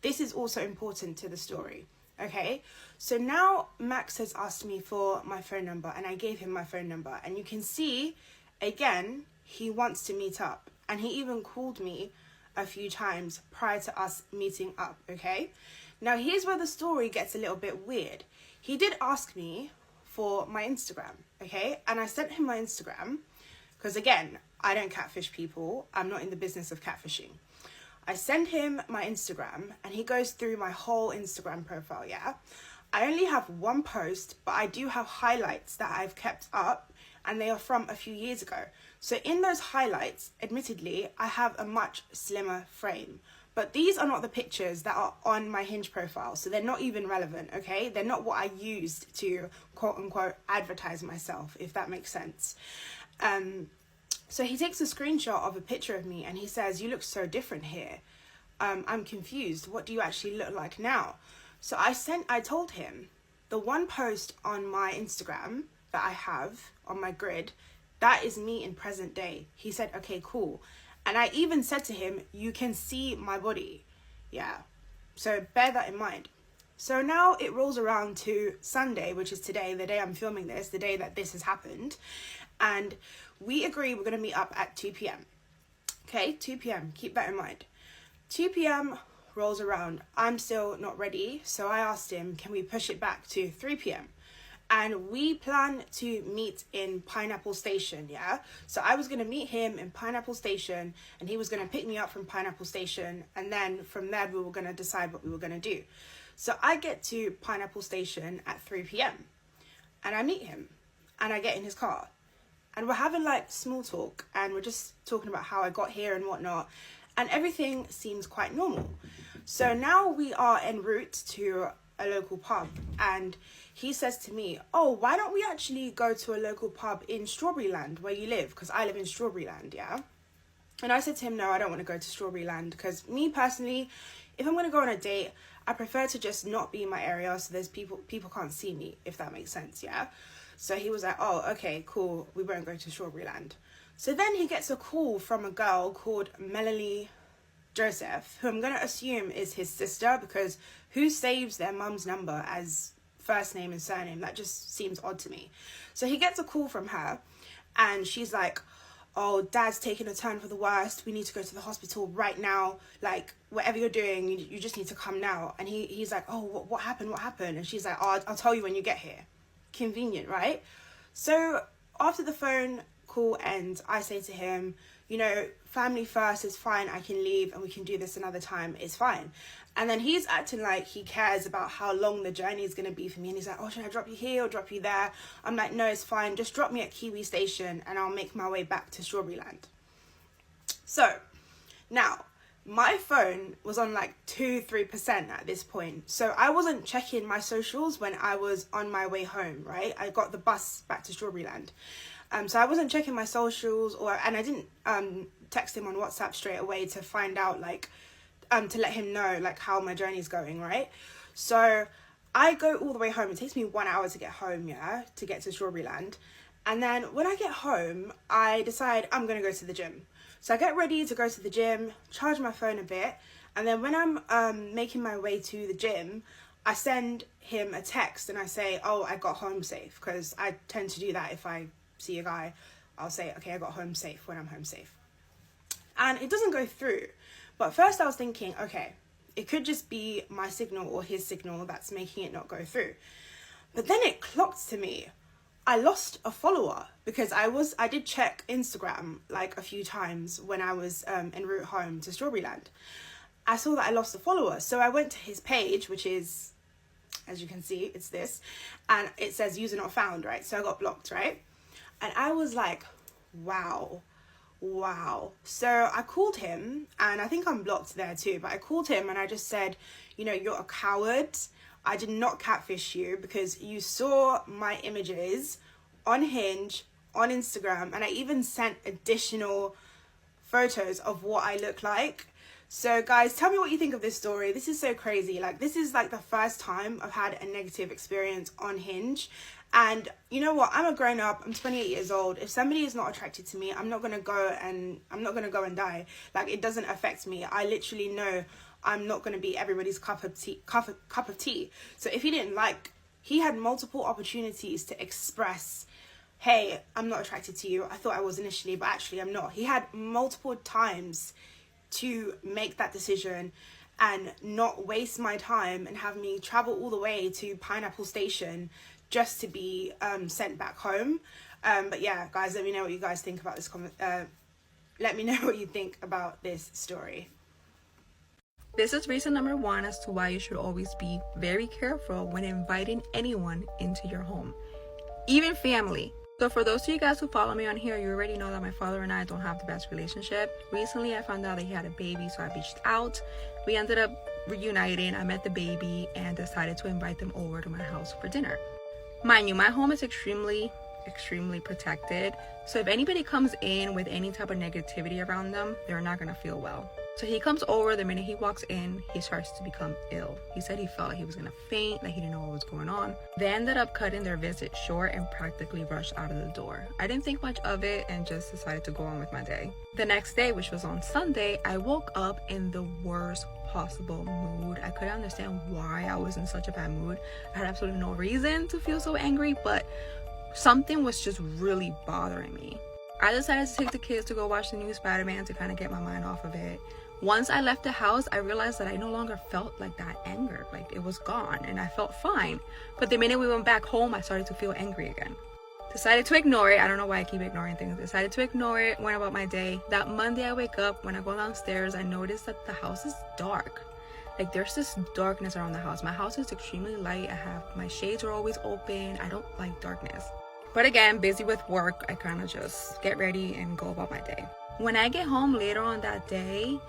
This is also important to the story, okay? So now Max has asked me for my phone number, and I gave him my phone number, and you can see, again, he wants to meet up, and he even called me a few times prior to us meeting up, okay? Now here's where the story gets a little bit weird. He did ask me for my Instagram, okay? And I sent him my Instagram because, again, I don't catfish people. I'm not in the business of catfishing. I send him my Instagram, and he goes through my whole Instagram profile, yeah? I only have 1 post, but I do have highlights that I've kept up, and they are from a few years ago. So in those highlights, admittedly, I have a much slimmer frame. But these are not the pictures that are on my Hinge profile, so they're not even relevant, okay? They're not what I used to, quote-unquote, advertise myself, if that makes sense. So he takes a screenshot of a picture of me, and he says, you look so different here. I'm confused. What do you actually look like now? So I told him, the 1 post on my Instagram that I have on my grid, that is me in present day. He said, okay, cool. And I even said to him, you can see my body. Yeah. So bear that in mind. So now it rolls around to Sunday, which is today, the day I'm filming this, the day that this has happened. And we agree we're going to meet up at 2 p.m. Okay, 2 p.m. Keep that in mind. 2 p.m. rolls around. I'm still not ready. So I asked him, can we push it back to 3 p.m.? And we plan to meet in Pineapple Station, yeah? So I was going to meet him in Pineapple Station, and he was going to pick me up from Pineapple Station, and then from there we were going to decide what we were going to do. So I get to Pineapple Station at 3 p.m, and I meet him, and I get in his car, and we're having like small talk, and we're just talking about how I got here and whatnot, and everything seems quite normal. So now we are en route to a local pub, and he says to me, oh, why don't we actually go to a local pub in Strawberryland where you live? Because I live in Strawberryland, yeah? And I said to him, no, I don't want to go to Strawberryland, because me personally, if I'm going to go on a date, I prefer to just not be in my area so there's people can't see me, if that makes sense, yeah? So he was like, oh, okay, cool, we won't go to Strawberryland. So then he gets a call from a girl called Melanie Joseph, who I'm going to assume is his sister, because who saves their mum's number as first name and surname? That just seems odd to me. So he gets a call from her, and she's like, oh, dad's taking a turn for the worst. We need to go to the hospital right now. Like, whatever you're doing, you just need to come now. And he's like, oh, what happened? What happened? And she's like, oh, I'll tell you when you get here. Convenient, right? So after the phone call ends, I say to him, you know, family first is fine, I can leave and we can do this another time, it's fine. And then he's acting like he cares about how long the journey is going to be for me. And he's like, oh, should I drop you here or drop you there? I'm like, no, it's fine. Just drop me at Kiwi Station and I'll make my way back to Strawberryland. So now my phone was on like 2-3% at this point. So I wasn't checking my socials when I was on my way home, right? I got the bus back to Strawberryland. So I wasn't checking my socials and I didn't text him on WhatsApp straight away to find out like, to let him know like how my journey is going, right? So I go all the way home. It takes me 1 hour to get home, yeah, to get to Strawberryland. And then when I get home, I decide I'm going to go to the gym. So I get ready to go to the gym, charge my phone a bit. And then when I'm making my way to the gym, I send him a text and I say, oh, I got home safe. Because I tend to do that if I see a guy. I'll say, okay, I got home safe when I'm home safe. And it doesn't go through. But first I was thinking, okay, it could just be my signal or his signal that's making it not go through. But then it clocked to me. I lost a follower because I did check Instagram like a few times when I was en route home to Strawberryland. I saw that I lost a follower. So I went to his page, which is, as you can see, it's this. And it says user not found, right? So I got blocked, right? And I was like, wow. So I called him, and I think I'm blocked there too, but I called him and I just said, you know, you're a coward. I did not catfish you because you saw my images on Hinge, on Instagram, and I even sent additional photos of what I look like. So guys, tell me what you think of this story. This is so crazy. Like, this is like the first time I've had a negative experience on Hinge. And you know what? I'm a grown up. I'm 28 years old. If somebody is not attracted to me, I'm not going to go and die. Like, it doesn't affect me. I literally know I'm not going to be everybody's cup of tea. So if he didn't like, he had multiple opportunities to express, hey, I'm not attracted to you. I thought I was initially, but actually I'm not. He had multiple times to make that decision and not waste my time and have me travel all the way to Pineapple Station just to be sent back home. But yeah, guys, let me know what you guys think about this let me know what you think about this story. This is reason number 1 as to why you should always be very careful when inviting anyone into your home, even family. So for those of you guys who follow me on here, you already know that my father and I don't have the best relationship. Recently, I found out that he had a baby, so I reached out. We ended up reuniting. I met the baby and decided to invite them over to my house for dinner. Mind you, my home is extremely protected. So if anybody comes in with any type of negativity around them, they're not going to feel well. So he comes over. The minute he walks in, he starts to become ill. He said he felt like he was going to faint, that he didn't know what was going on. They ended up cutting their visit short and practically rushed out of the door. I didn't think much of it and just decided to go on with my day. The next day, which was on Sunday, I woke up in the worst possible mood. I couldn't understand why I was in such a bad mood. I had absolutely no reason to feel so angry, but something was just really bothering me. I decided to take the kids to go watch the new Spider-Man to kind of get my mind off of it. Once I left the house, I realized that I no longer felt like that anger. Like, it was gone and I felt fine. But the minute we went back home, I started to feel angry again. Decided to ignore it. I don't know why I keep ignoring things. Decided to ignore it, went about my day. That Monday I wake up, when I go downstairs, I notice that the house is dark. Like, there's this darkness around the house. My house is extremely light. My shades are always open. I don't like darkness. But again, busy with work, I kind of just get ready and go about my day. When I get home later on that day,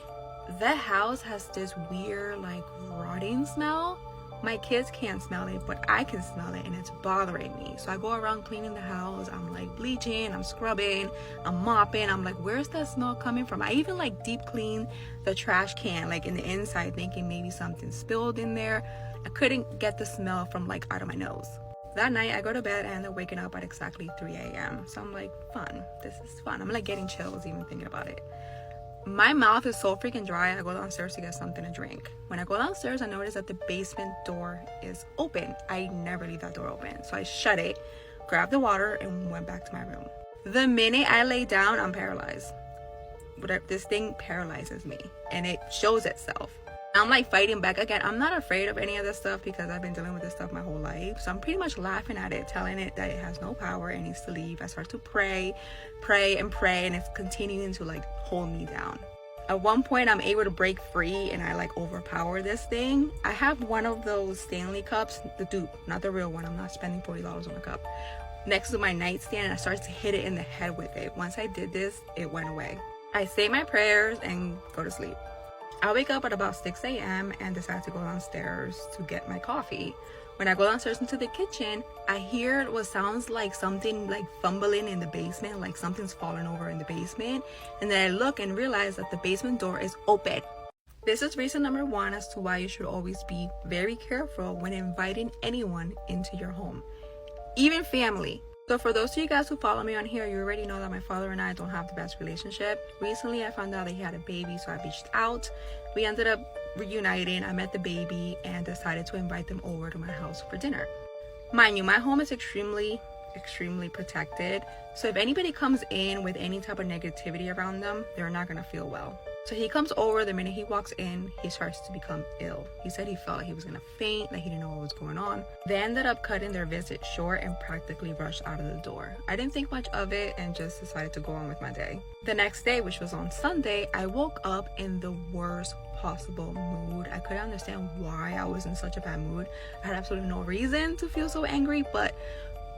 the house has this weird, like, rotting smell. My kids can't smell it, but I can smell it, and it's bothering me. So I go around cleaning the house. I'm like bleaching, I'm scrubbing, I'm mopping. I'm like, where's that smell coming from? I even like deep clean the trash can, like in the inside, thinking maybe something spilled in there. I couldn't get the smell from like out of my nose. That night I go to bed and I end up waking up at exactly 3 a.m. So I'm like, fun, this is fun. I'm like getting chills even thinking about it. My mouth is so freaking dry. I go downstairs to get something to drink. When I go downstairs, I notice that the basement door is open. I never leave that door open. So I shut it, grabbed the water, and went back to my room. The minute I lay down, I'm paralyzed. This thing paralyzes me, and it shows itself. I'm like fighting back again. I'm not afraid of any of this stuff because I've been dealing with this stuff my whole life. So I'm pretty much laughing at it, telling it that it has no power, it needs to leave. I start to pray, and it's continuing to like hold me down. At one point, I'm able to break free and I like overpower this thing. I have one of those Stanley cups, the dupe, not the real one. I'm not spending $40 on a cup. Next to my nightstand, and I started to hit it in the head with it. Once I did this, it went away. I say my prayers and go to sleep. I wake up at about 6 a.m. and decide to go downstairs to get my coffee. When I go downstairs into the kitchen, I hear what sounds like something like fumbling in the basement, like something's falling over in the basement. And then I look and realize that the basement door is open. This is reason number one as to why you should always be very careful when inviting anyone into your home, even family. So for those of you guys who follow me on here, you already know that my father and I don't have the best relationship. Recently, I found out that he had a baby, so I reached out. We ended up reuniting. I met the baby and decided to invite them over to my house for dinner. Mind you, my home is extremely protected. So if anybody comes in with any type of negativity around them, they're not gonna feel well. So he comes over. The minute he walks in, he starts to become ill. He said he felt like he was gonna faint, that he didn't know what was going on. They ended up cutting their visit short and practically rushed out of the door. I didn't think much of it and just decided to go on with my day. The next day, which was on Sunday, I woke up in the worst possible mood. I couldn't understand why I was in such a bad mood. I had absolutely no reason to feel so angry, but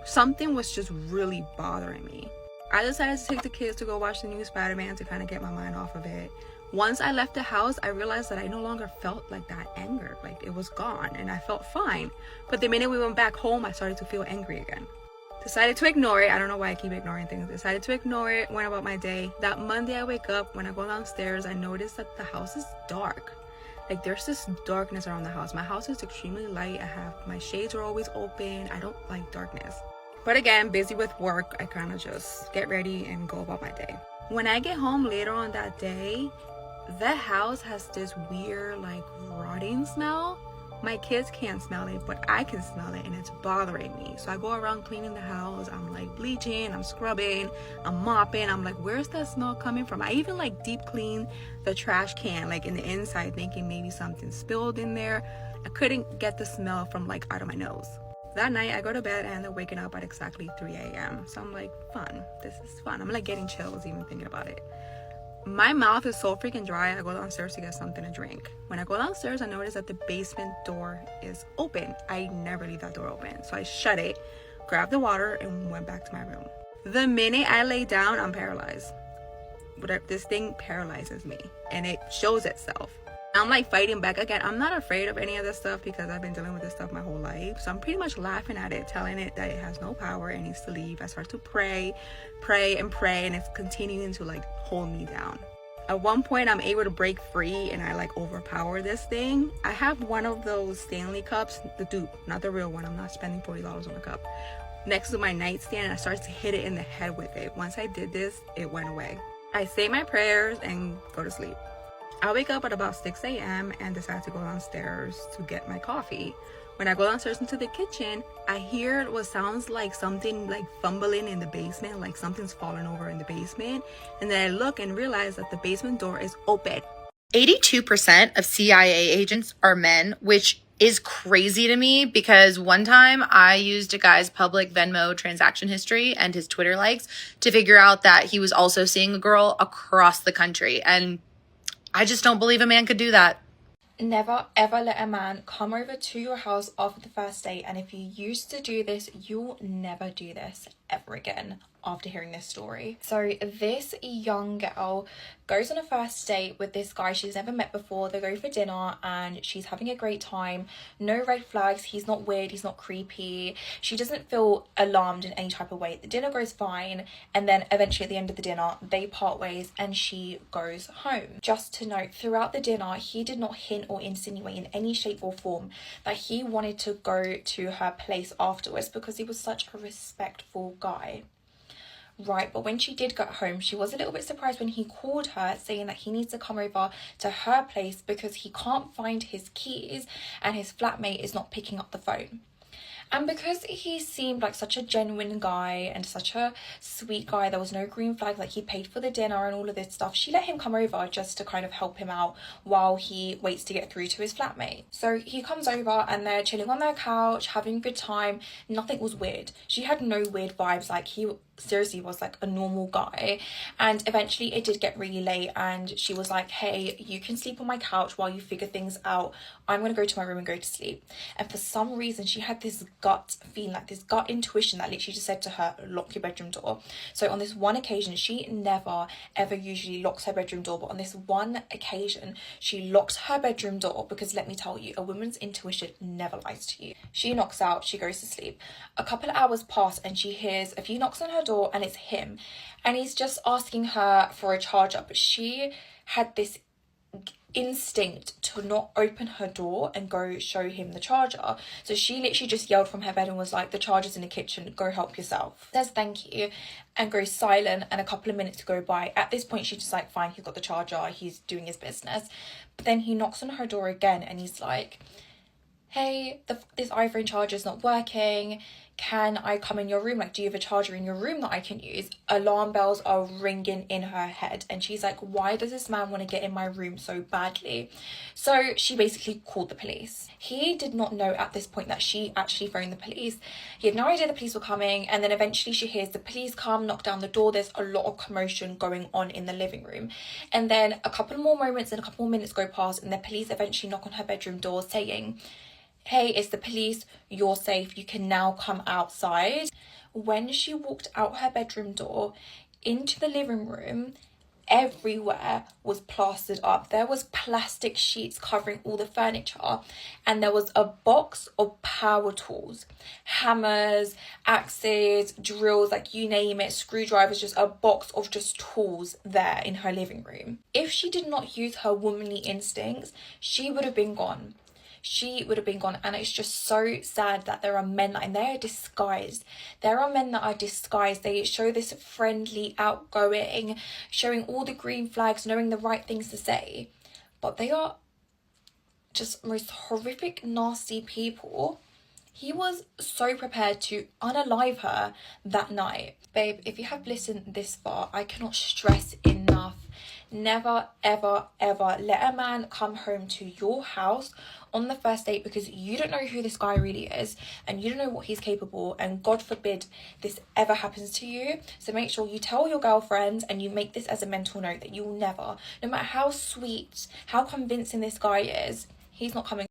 something was just really bothering me. I decided to take the kids to go watch the new Spider-Man to kind of get my mind off of it. Once I left the house, I realized that I no longer felt like that anger. Like it was gone and I felt fine. But the minute we went back home, I started to feel angry again. Decided to ignore it. I don't know why I keep ignoring things. Decided to ignore it, went about my day. That Monday I wake up, when I go downstairs, I notice that the house is dark. Like there's this darkness around the house. My house is extremely light. My shades are always open. I don't like darkness. But again, busy with work, I kind of just get ready and go about my day. When I get home later on that day, the house has this weird like rotting smell. My kids can't smell it, but I can smell it and it's bothering me. So I go around cleaning the house. I'm like bleaching, I'm scrubbing, I'm mopping. I'm like, where's that smell coming from? I even like deep clean the trash can, like in the inside, thinking maybe something spilled in there. I couldn't get the smell from like out of my nose. That night I go to bed and I'm waking up at exactly 3 a.m. So I'm like, fun, this is fun. I'm like getting chills even thinking about it. My mouth is so freaking dry. I go downstairs to get something to drink. When I go downstairs, I notice that the basement door is open. I never leave that door open. So I shut it, grabbed the water, and went back to my room. The minute I lay down, I'm paralyzed. This thing paralyzes me, and it shows itself. I'm like fighting back again. I'm not afraid of any of this stuff because I've been dealing with this stuff my whole life. So I'm pretty much laughing at it, telling it that it has no power, it needs to leave. I start to pray, and it's continuing to like hold me down. At one point, I'm able to break free and I like overpower this thing. I have one of those Stanley cups, the dupe, not the real one. I'm not spending $40 on a cup. Next to my nightstand, and I started to hit it in the head with it. Once I did this, it went away. I say my prayers and go to sleep. I wake up at about 6 a.m. and decide to go downstairs to get my coffee. When I go downstairs into the kitchen, I hear what sounds like something like fumbling in the basement, like something's falling over in the basement. And then I look and realize that the basement door is open. 82% of CIA agents are men, which is crazy to me because one time I used a guy's public Venmo transaction history and his Twitter likes to figure out that he was also seeing a girl across the country. And I just don't believe a man could do that. Never ever let a man come over to your house after the first date, and if you used to do this, you'll never do this ever again after hearing this story. So this young girl goes on a first date with this guy she's never met before. They go for dinner and she's having a great time. No red flags. He's not weird, he's not creepy. She doesn't feel alarmed in any type of way. The dinner goes fine, and then eventually at the end of the dinner they part ways and she goes home. Just to note, throughout the dinner he did not hint or insinuate in any shape or form that he wanted to go to her place afterwards because he was such a respectful guy. Right, but when she did get home, she was a little bit surprised when he called her saying that he needs to come over to her place because he can't find his keys and his flatmate is not picking up the phone. And because he seemed like such a genuine guy and such a sweet guy, there was no green flag, like he paid for the dinner and all of this stuff, she let him come over just to kind of help him out while he waits to get through to his flatmate. So he comes over and they're chilling on their couch, having a good time. Nothing was weird. She had no weird vibes, like he seriously was like a normal guy. And eventually it did get really late and she was like, hey, you can sleep on my couch while you figure things out. I'm gonna go to my room and go to sleep. And for some reason she had this gut feeling, like this gut intuition that literally just said to her, lock your bedroom door. So on this one occasion, she never ever usually locks her bedroom door, but on this one occasion she locked her bedroom door, because let me tell you, a woman's intuition never lies to you. She knocks out, she goes to sleep. A couple of hours pass and she hears a few knocks on her door, and it's him, and he's just asking her for a charger, but she had this instinct to not open her door and go show him the charger. So she literally just yelled from her bed and was like, the charger's in the kitchen, go help yourself. Says thank you and goes silent, and a couple of minutes go by. At this point she's just like, fine, he's got the charger, he's doing his business. But then he knocks on her door again and he's like, hey, this iPhone charger's not working, can I come in your room? Like, do you have a charger in your room that I can use? Alarm bells are ringing in her head and she's like, why does this man want to get in my room so badly? So she basically called the police. He did not know at this point that she actually phoned the police. He had no idea the police were coming, and then eventually she hears the police come, knock down the door. There's a lot of commotion going on in the living room, and then a couple more moments and a couple more minutes go past and the police eventually knock on her bedroom door saying, hey, it's the police, you're safe, you can now come outside. When she walked out her bedroom door into the living room, everywhere was plastered up. There was plastic sheets covering all the furniture, and there was a box of power tools, hammers, axes, drills, like you name it, screwdrivers, just a box of just tools there in her living room. If she did not use her womanly instincts, she would have been gone. She would have been gone. And it's just so sad that there are men that, and they are disguised. There are men that are disguised. They show this friendly, outgoing, showing all the green flags, knowing the right things to say. But they are just most horrific, nasty people. He was so prepared to unalive her that night. Babe, if you have listened this far, I cannot stress enough. Never, ever, ever let a man come home to your house on the first date, because you don't know who this guy really is and you don't know what he's capable, and God forbid this ever happens to you. So make sure you tell your girlfriends and you make this as a mental note that you'll never, no matter how sweet, how convincing this guy is, he's not coming